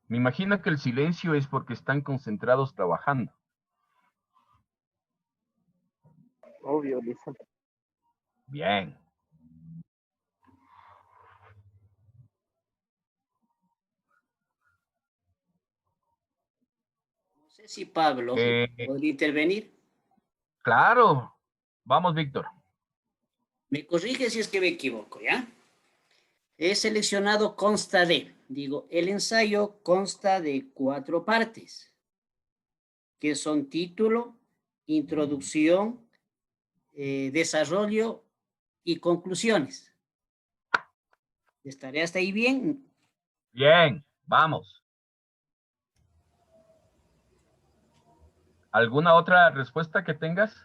B: Me imagino que el silencio es porque están concentrados trabajando.
H: Obvio, Lisa.
B: Bien.
N: No sé si Pablo podría intervenir.
B: Claro. Vamos, Víctor.
N: Me corrige si es que me equivoco, ¿ya? He seleccionado consta de. Digo, el ensayo consta de 4 partes, que son título, introducción, desarrollo y conclusiones. ¿Estaré hasta ahí bien?
B: Bien, vamos. ¿Alguna otra respuesta que tengas?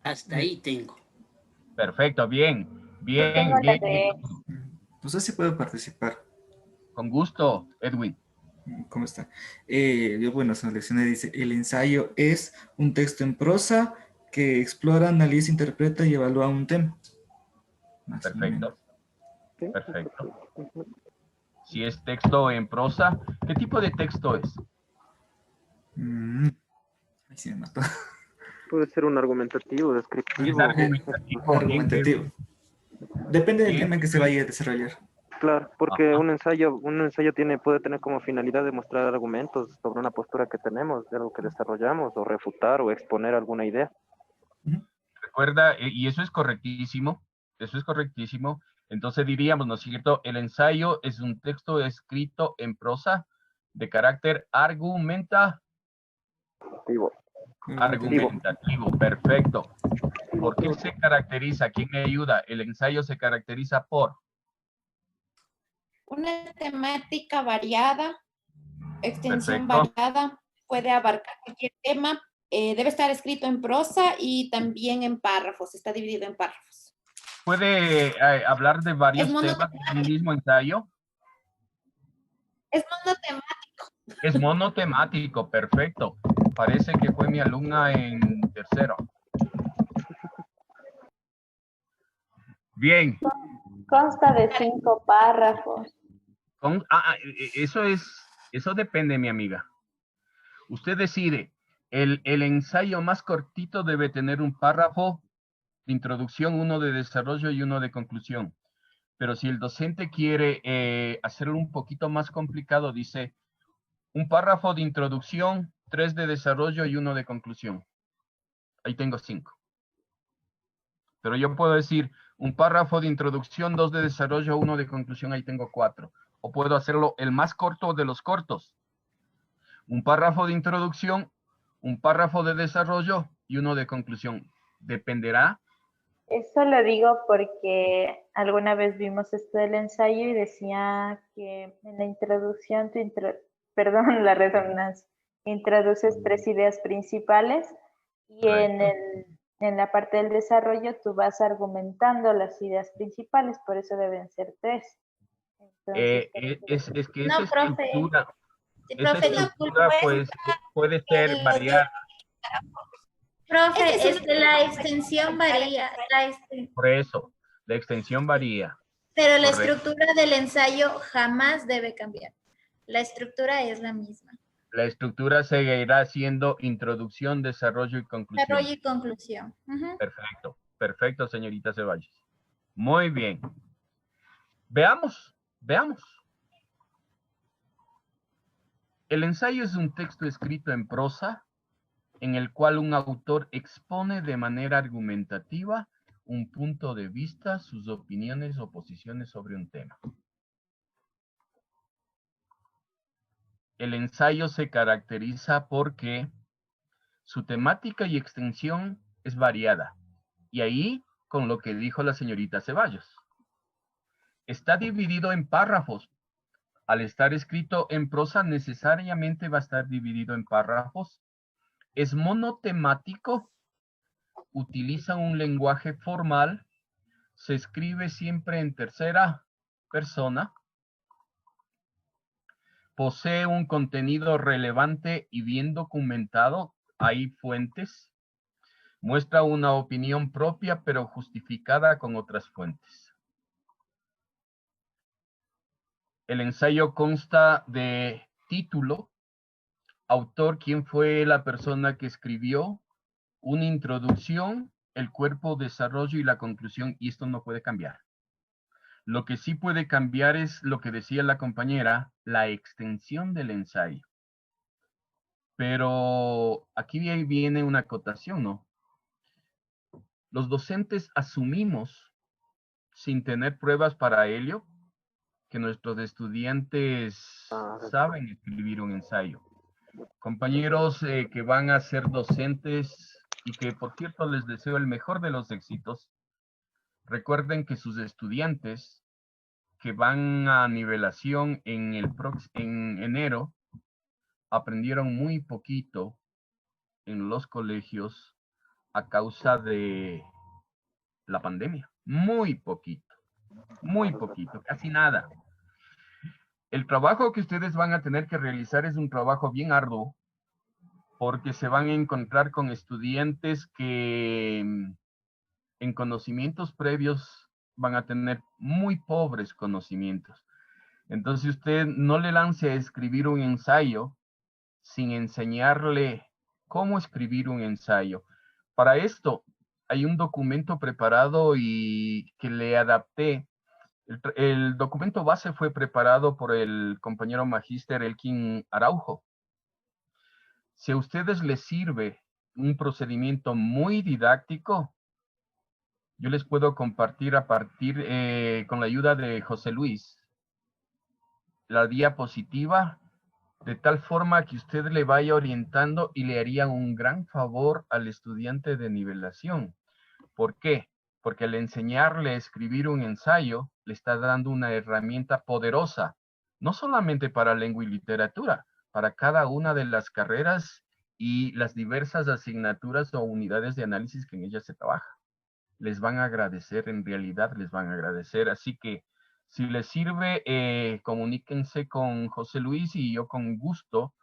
N: Hasta ahí tengo.
B: Perfecto, bien. Bien,
G: Tengo la
B: bien.
G: de-
P: No sé si puedo participar.
B: Con gusto, Edwin.
P: ¿Cómo está? Yo, bueno, seleccioné, dice, el ensayo es un texto en prosa que explora, analiza, interpreta y evalúa un tema. Más o menos.
B: Perfecto. Perfecto. Si es texto en prosa, ¿qué tipo de texto es?
P: Ahí sí me mató.
H: Puede ser un argumentativo, descriptivo.
B: Es argumentativo.
P: Argumentativo. Depende del tema que se vaya a desarrollar.
H: Claro, porque un ensayo puede tener como finalidad demostrar argumentos sobre una postura que tenemos, de algo que desarrollamos, o refutar o exponer alguna idea.
B: Recuerda, y eso es correctísimo, eso es correctísimo. Entonces diríamos, ¿no es cierto? El ensayo es un texto escrito en prosa de carácter argumentativo, perfecto. ¿Por qué se caracteriza? ¿Quién me ayuda? El ensayo se caracteriza por
E: una temática variada, extensión
B: perfecto.
E: variada, puede abarcar cualquier tema, debe estar escrito en prosa y también en párrafos, está dividido en párrafos.
B: ¿Puede hablar de varios temas en un mismo ensayo?
E: Es monotemático.
B: Es monotemático, perfecto. Parece que fue mi alumna en tercero. Bien.
G: Consta de 5 párrafos.
B: Eso depende, mi amiga. Usted decide. El ensayo más cortito debe tener un párrafo de introducción, uno de desarrollo y uno de conclusión. Pero si el docente quiere hacerlo un poquito más complicado, dice un párrafo de introducción, 3 de desarrollo y 1 de conclusión. Ahí tengo 5. Pero yo puedo decir un párrafo de introducción, 2 de desarrollo, 1 de conclusión, ahí tengo 4. O puedo hacerlo el más corto de los cortos. Un párrafo de introducción, un párrafo de desarrollo y 1 de conclusión. Dependerá.
G: Eso lo digo porque alguna vez vimos esto del ensayo y decía que en la introducción, perdón, la redundancia, introduces 3 ideas principales y en la parte del desarrollo tú vas argumentando las ideas principales, por eso deben ser 3. Entonces,
B: Es que
E: No,
B: esa
E: profe.
B: estructura,
E: Sí,
B: esa
E: profe,
B: estructura pues, puede ser variada.
E: Profe, es que la extensión varía,
B: Por eso, la extensión varía.
E: pero la
B: Correcto.
E: estructura del ensayo jamás debe cambiar. La estructura es la misma.
B: La estructura seguirá siendo introducción, desarrollo y conclusión.
E: Desarrollo y conclusión.
B: Perfecto, perfecto, señorita Ceballos. Muy bien. Veamos. El ensayo es un texto escrito en prosa en el cual un autor expone de manera argumentativa un punto de vista, sus opiniones o posiciones sobre un tema. El ensayo se caracteriza porque su temática y extensión es variada. Y ahí, con lo que dijo la señorita Ceballos. Está dividido en párrafos. Al estar escrito en prosa, necesariamente va a estar dividido en párrafos. Es monotemático. Utiliza un lenguaje formal. Se escribe siempre en tercera persona. Posee un contenido relevante y bien documentado. Hay fuentes. Muestra una opinión propia, pero justificada con otras fuentes. El ensayo consta de título, autor, quién fue la persona que escribió, una introducción, el cuerpo, desarrollo y la conclusión, y esto no puede cambiar. Lo que sí puede cambiar es lo que decía la compañera, la extensión del ensayo. Pero aquí viene una acotación, ¿no? Los docentes asumimos, sin tener pruebas para ello, que nuestros estudiantes saben escribir un ensayo. Compañeros que van a ser docentes y que, por cierto, les deseo el mejor de los éxitos, recuerden que sus estudiantes que van a nivelación en enero aprendieron muy poquito en los colegios a causa de la pandemia. Muy poquito, casi nada. El trabajo que ustedes van a tener que realizar es un trabajo bien arduo porque se van a encontrar con estudiantes que en conocimientos previos van a tener muy pobres conocimientos. Entonces usted no le lance a escribir un ensayo sin enseñarle cómo escribir un ensayo. Para esto hay un documento preparado y que le adapté. El documento base fue preparado por el compañero magíster Elkin Araujo. Si a ustedes les sirve un procedimiento muy didáctico, yo les puedo compartir a partir, con la ayuda de José Luis, la diapositiva, de tal forma que usted le vaya orientando y le haría un gran favor al estudiante de nivelación. ¿Por qué? Porque al enseñarle a escribir un ensayo, le está dando una herramienta poderosa, no solamente para lengua y literatura, para cada una de las carreras y las diversas asignaturas o unidades de análisis que en ellas se trabaja. Les van a agradecer, en realidad les van a agradecer. Así que si les sirve, comuníquense con José Luis y yo con gusto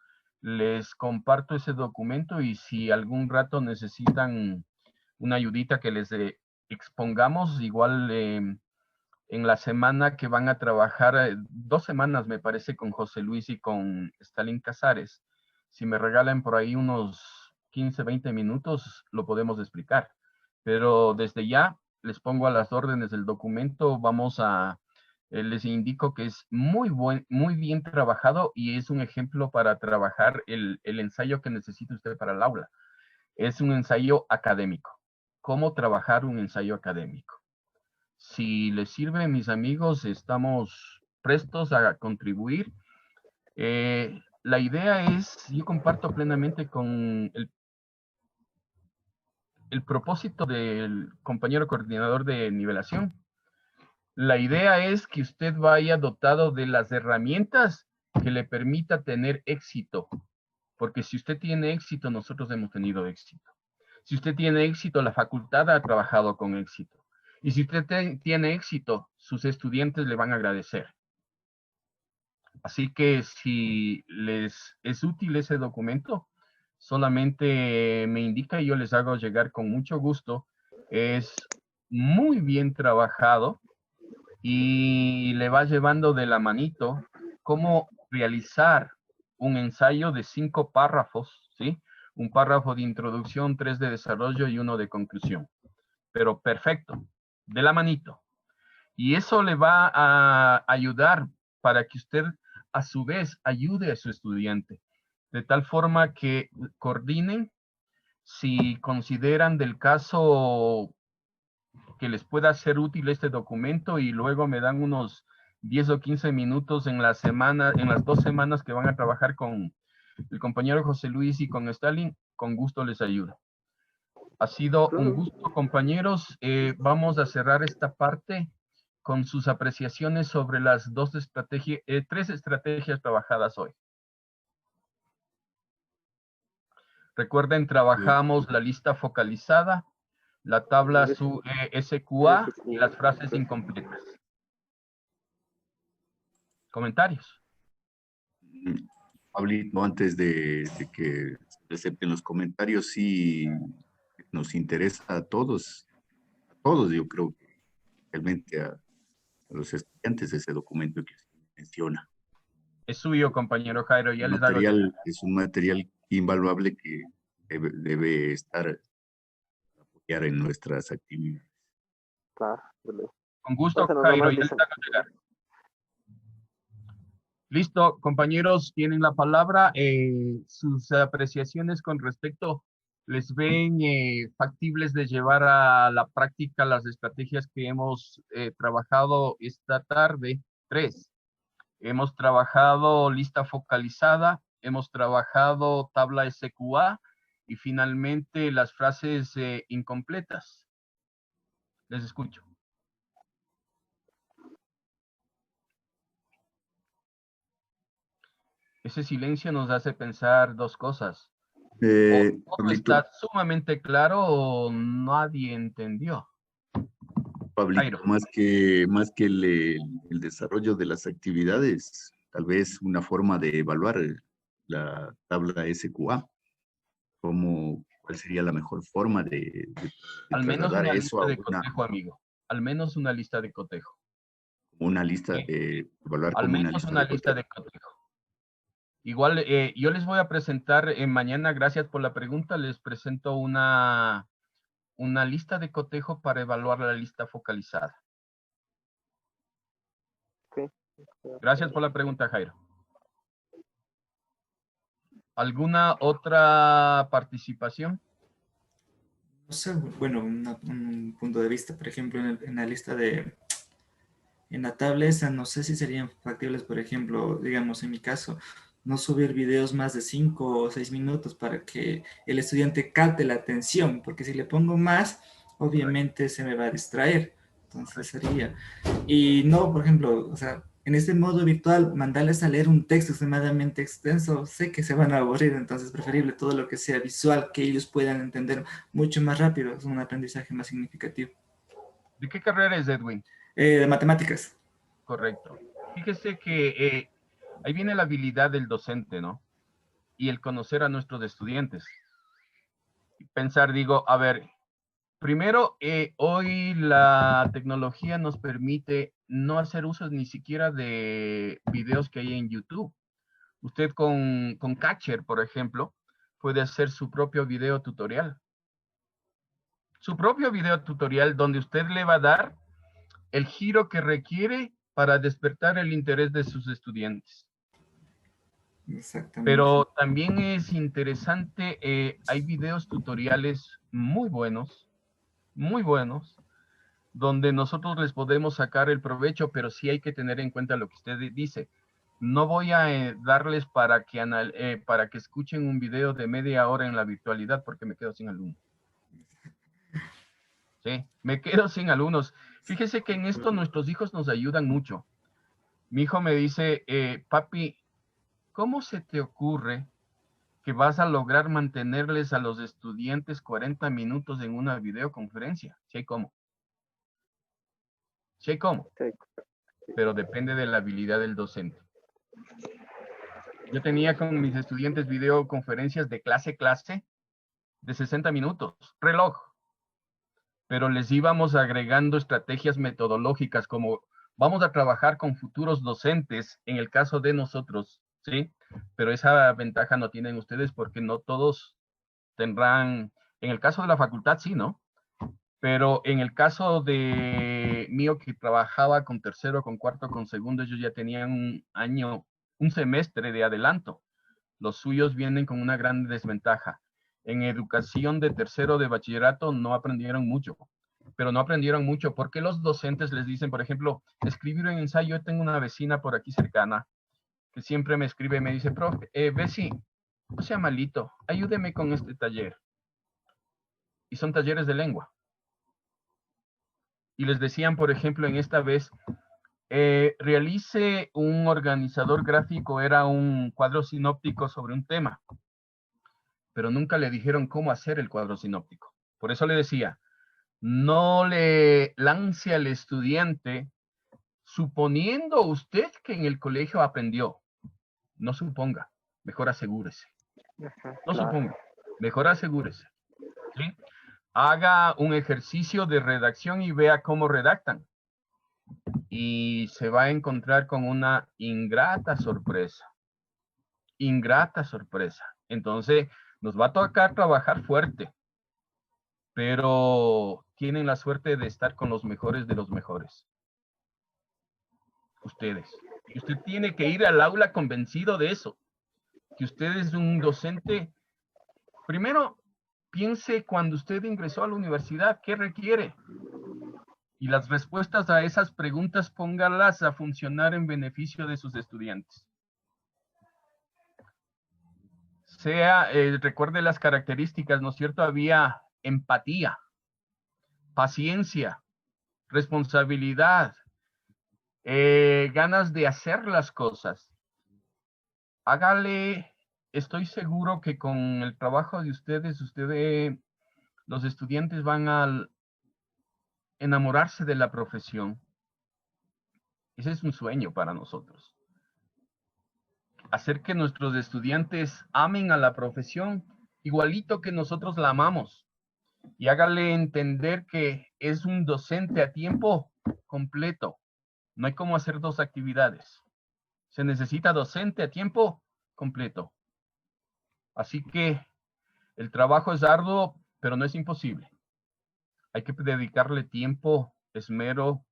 B: les comparto ese documento, y si algún rato necesitan una ayudita que les expongamos, igual en la semana que van a trabajar, 2 semanas me parece, con José Luis y con Stalin Casares, si me regalan por ahí unos 15, 20 minutos, lo podemos explicar. Pero desde ya les pongo a las órdenes del documento. Les indico que es muy bien trabajado y es un ejemplo para trabajar el ensayo que necesita usted para el aula. Es un ensayo académico. ¿Cómo trabajar un ensayo académico? Si les sirve, mis amigos, estamos prestos a contribuir. La idea es, yo comparto plenamente con el propósito del compañero coordinador de nivelación. La idea es que usted vaya dotado de las herramientas que le permita tener éxito. Porque si usted tiene éxito, nosotros hemos tenido éxito. Si usted tiene éxito, la facultad ha trabajado con éxito. Y si usted tiene éxito, sus estudiantes le van a agradecer. Así que si les es útil ese documento, solamente me indica y yo les hago llegar con mucho gusto. Es muy bien trabajado y le va llevando de la manito cómo realizar un ensayo de 5 párrafos, ¿sí? Un párrafo de introducción, 3 de desarrollo y 1 de conclusión. Pero perfecto, de la manito. Y eso le va a ayudar para que usted a su vez ayude a su estudiante, de tal forma que coordinen. Si consideran del caso que les pueda ser útil este documento, y luego me dan unos 10 o 15 minutos en la semana, en las 2 semanas que van a trabajar con el compañero José Luis y con Stalin, con gusto les ayudo. Ha sido un gusto, compañeros. Vamos a cerrar esta parte con sus apreciaciones sobre las 3 estrategias trabajadas hoy. Recuerden, trabajamos la lista focalizada, la tabla SQA y las frases incompletas. ¿Comentarios?
I: Pablito, antes de que se acepten los comentarios, sí nos interesa a todos, yo creo que realmente a los estudiantes ese documento que se menciona.
B: Es suyo, compañero Jairo, ya les hago.
I: Es un material invaluable que debe estar apoyar en nuestras actividades.
H: Claro.
B: Con gusto, Jairo, ya les hago llegar. Listo, compañeros, tienen la palabra. Sus apreciaciones con respecto, ¿les ven factibles de llevar a la práctica las estrategias que hemos trabajado esta tarde? 3. Hemos trabajado lista focalizada, hemos trabajado tabla SQA y finalmente las frases incompletas. Les escucho. Ese silencio nos hace pensar 2 cosas. O todo está sumamente claro o nadie entendió.
I: Pablito, más que el desarrollo de las actividades, tal vez una forma de evaluar la tabla SQA, ¿cuál sería la mejor forma de
B: al menos una
I: eso
B: lista de cotejo, amigo. Al menos una lista de cotejo.
I: Una lista de evaluar
B: al
I: como
B: menos una lista de cotejo. Igual, yo les voy a presentar mañana, gracias por la pregunta, les presento una lista de cotejo para evaluar la lista focalizada.
H: Okay.
B: Gracias por la pregunta, Jairo. ¿Alguna otra participación?
P: No sé, bueno, un punto de vista, por ejemplo, en la lista de, en la tabla esa, no sé si serían factibles, por ejemplo, digamos, en mi caso, no subir videos más de 5 o 6 minutos para que el estudiante capte la atención, porque si le pongo más, obviamente se me va a distraer. Entonces sería, y no, por ejemplo, o sea, en este modo virtual, mandarles a leer un texto extremadamente extenso, sé que se van a aburrir, entonces es preferible todo lo que sea visual, que ellos puedan entender mucho más rápido, es un aprendizaje más significativo.
B: ¿De qué carrera es, Edwin?
P: De matemáticas.
B: Correcto. Fíjese que ahí viene la habilidad del docente, ¿no? Y el conocer a nuestros estudiantes. Pensar, digo, a ver, primero, hoy la tecnología nos permite no hacer usos ni siquiera de videos que hay en YouTube. Usted con Catcher, por ejemplo, puede hacer su propio video tutorial. Su propio video tutorial donde usted le va a dar el giro que requiere para despertar el interés de sus estudiantes.
P: Exactamente.
B: Pero también es interesante, hay videos tutoriales muy buenos, donde nosotros les podemos sacar el provecho, pero sí hay que tener en cuenta lo que usted dice. No voy a darles para que escuchen un video de media hora en la virtualidad porque me quedo sin alumnos. Sí, me quedo sin alumnos. Fíjese que en esto nuestros hijos nos ayudan mucho. Mi hijo me dice, papi, ¿cómo se te ocurre que vas a lograr mantenerles a los estudiantes 40 minutos en una videoconferencia? Sí hay cómo. Sí hay cómo. Pero depende de la habilidad del docente. Yo tenía con mis estudiantes videoconferencias de clase de 60 minutos, reloj. Pero les íbamos agregando estrategias metodológicas como vamos a trabajar con futuros docentes en el caso de nosotros, ¿sí? Pero esa ventaja no tienen ustedes porque no todos tendrán, en el caso de la facultad sí, ¿no? Pero en el caso de mío que trabajaba con tercero, con cuarto, con segundo, ellos ya tenían un semestre de adelanto. Los suyos vienen con una gran desventaja. En educación de tercero de bachillerato no aprendieron mucho, pero no aprendieron mucho porque los docentes les dicen, por ejemplo, escribir un ensayo. Yo tengo una vecina por aquí cercana que siempre me escribe y me dice, profe, Bessie, no sea malito, ayúdeme con este taller. Y son talleres de lengua. Y les decían, por ejemplo, en esta vez, realice un organizador gráfico, era un cuadro sinóptico sobre un tema, pero nunca le dijeron cómo hacer el cuadro sinóptico. Por eso le decía, no le lance al estudiante suponiendo usted que en el colegio aprendió. No suponga, mejor asegúrese. No suponga, mejor asegúrese. ¿Sí? Haga un ejercicio de redacción y vea cómo redactan. Y se va a encontrar con una ingrata sorpresa. Ingrata sorpresa. Entonces, nos va a tocar trabajar fuerte, pero tienen la suerte de estar con los mejores de los mejores. Ustedes. Y usted tiene que ir al aula convencido de eso, que usted es un docente. Primero, piense cuando usted ingresó a la universidad, ¿qué requiere? Y las respuestas a esas preguntas póngalas a funcionar en beneficio de sus estudiantes. Recuerde las características, ¿no es cierto? Había empatía, paciencia, responsabilidad, ganas de hacer las cosas. Hágale, estoy seguro que con el trabajo de ustedes, los estudiantes van a enamorarse de la profesión. Ese es un sueño para nosotros. Hacer que nuestros estudiantes amen a la profesión igualito que nosotros la amamos. Y hágale entender que es un docente a tiempo completo. No hay como hacer dos actividades. Se necesita docente a tiempo completo. Así que el trabajo es arduo, pero no es imposible. Hay que dedicarle tiempo, esmero,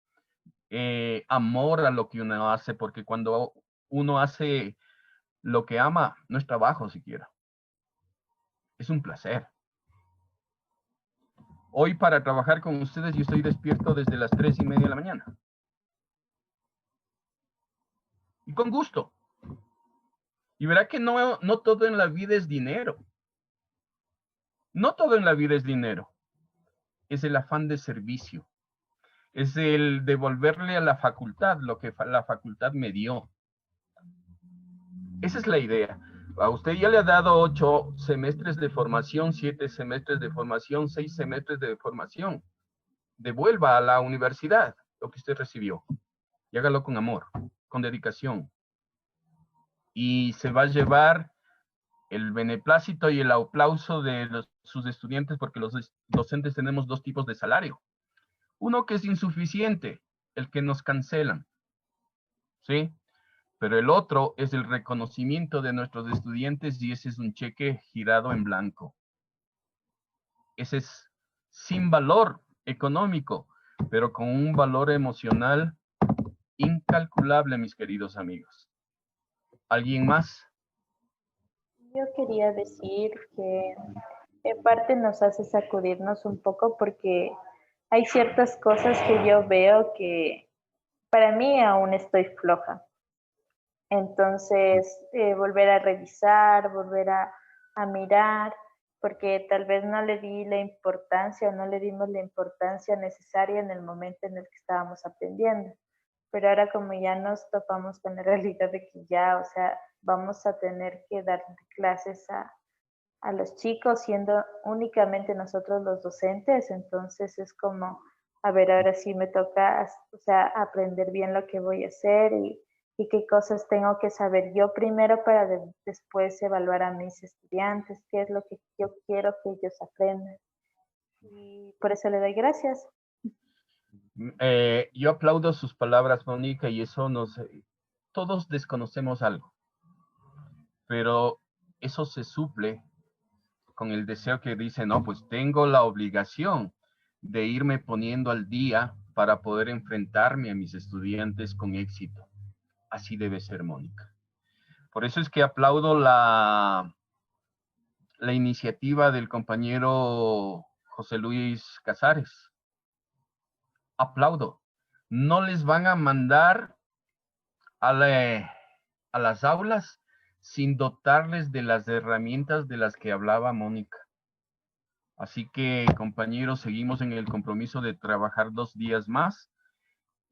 B: amor a lo que uno hace, porque cuando uno hace lo que ama, no es trabajo siquiera. Es un placer. Hoy para trabajar con ustedes yo estoy despierto desde las 3:30 de la mañana. Y con gusto. Y verá que no todo en la vida es dinero. No todo en la vida es dinero. Es el afán de servicio. Es el devolverle a la facultad lo que la facultad me dio. Esa es la idea. A usted ya le ha dado 8 semestres de formación, 7 semestres de formación, 6 semestres de formación. Devuelva a la universidad lo que usted recibió. Y hágalo con amor, con dedicación. Y se va a llevar el beneplácito y el aplauso de sus estudiantes, porque los docentes tenemos 2 tipos de salario. Uno que es insuficiente, el que nos cancelan, ¿sí? Pero el otro es el reconocimiento de nuestros estudiantes y ese es un cheque girado en blanco. Ese es sin valor económico, pero con un valor emocional incalculable, mis queridos amigos. ¿Alguien más?
G: Yo quería decir que en parte nos hace sacudirnos un poco porque hay ciertas cosas que yo veo que para mí aún estoy floja. Entonces, volver a revisar, volver a mirar, porque tal vez no le di la importancia o no le dimos la importancia necesaria en el momento en el que estábamos aprendiendo. Pero ahora como ya nos topamos con la realidad de que ya, o sea, vamos a tener que dar clases a los chicos siendo únicamente nosotros los docentes, entonces es como, a ver, ahora sí me toca, o sea, aprender bien lo que voy a hacer y qué cosas tengo que saber yo primero para después evaluar a mis estudiantes, qué es lo que yo quiero que ellos aprendan. Y por eso le doy gracias.
B: Yo aplaudo sus palabras, Mónica, y eso todos desconocemos algo, pero eso se suple con el deseo que dice, no, pues tengo la obligación de irme poniendo al día para poder enfrentarme a mis estudiantes con éxito. Así debe ser, Mónica. Por eso es que aplaudo la iniciativa del compañero José Luis Casares. Aplaudo. No les van a mandar a las aulas sin dotarles de las herramientas de las que hablaba Mónica. Así que, compañeros, seguimos en el compromiso de trabajar 2 días más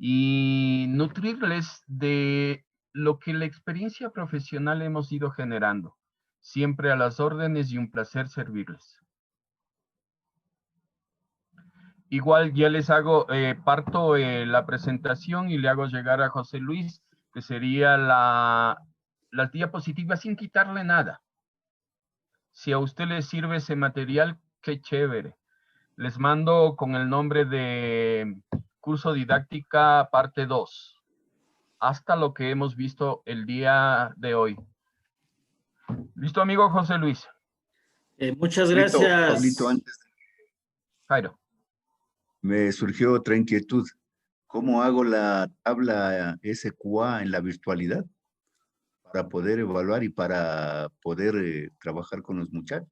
B: y nutrirles de lo que la experiencia profesional hemos ido generando. Siempre a las órdenes y un placer servirles. Igual ya les hago, parto la presentación y le hago llegar a José Luis, que sería las diapositivas sin quitarle nada. Si a usted le sirve ese material, qué chévere. Les mando con el nombre de curso didáctica parte 2. Hasta lo que hemos visto el día de hoy. ¿Listo, amigo José Luis?
Q: Muchas gracias.
I: Pablito, antes
B: Jairo.
I: me surgió otra inquietud. ¿Cómo hago la tabla SQA en la virtualidad para poder evaluar y para poder trabajar con los muchachos?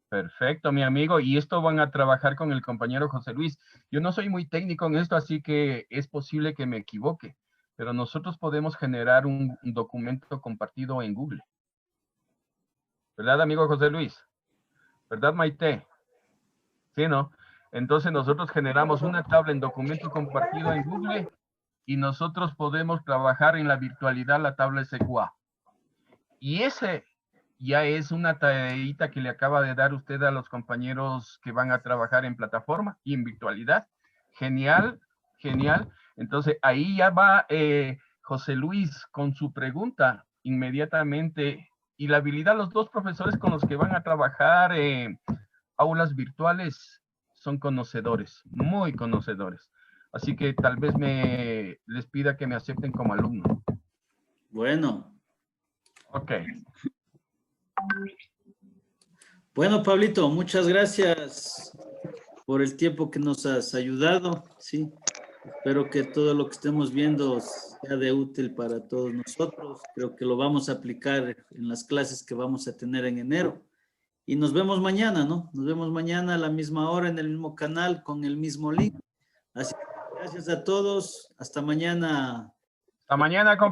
B: Perfecto, mi amigo. Y esto van a trabajar con el compañero José Luis. Yo no soy muy técnico en esto, así que es posible que me equivoque. Pero nosotros podemos generar un documento compartido en Google. ¿Verdad, amigo José Luis? ¿Verdad, Maite? Sí, ¿no? Entonces nosotros generamos una tabla en documento compartido en Google y nosotros podemos trabajar en la virtualidad la tabla SQA. Y ese ya es una tareita que le acaba de dar usted a los compañeros que van a trabajar en plataforma y en virtualidad. Genial, genial. Entonces ahí ya va José Luis con su pregunta inmediatamente. Y la habilidad, los 2 profesores con los que van a trabajar aulas virtuales son conocedores, muy conocedores. Así que tal vez les pida que me acepten como alumno.
Q: Bueno.
B: Ok.
Q: Bueno, Pablito, muchas gracias por el tiempo que nos has ayudado. Sí, espero que todo lo que estemos viendo sea de útil para todos nosotros. Creo que lo vamos a aplicar en las clases que vamos a tener en enero. Y nos vemos mañana, ¿no? Nos vemos mañana a la misma hora en el mismo canal con el mismo link. Así que gracias a todos. Hasta mañana.
B: Hasta mañana, compañeros.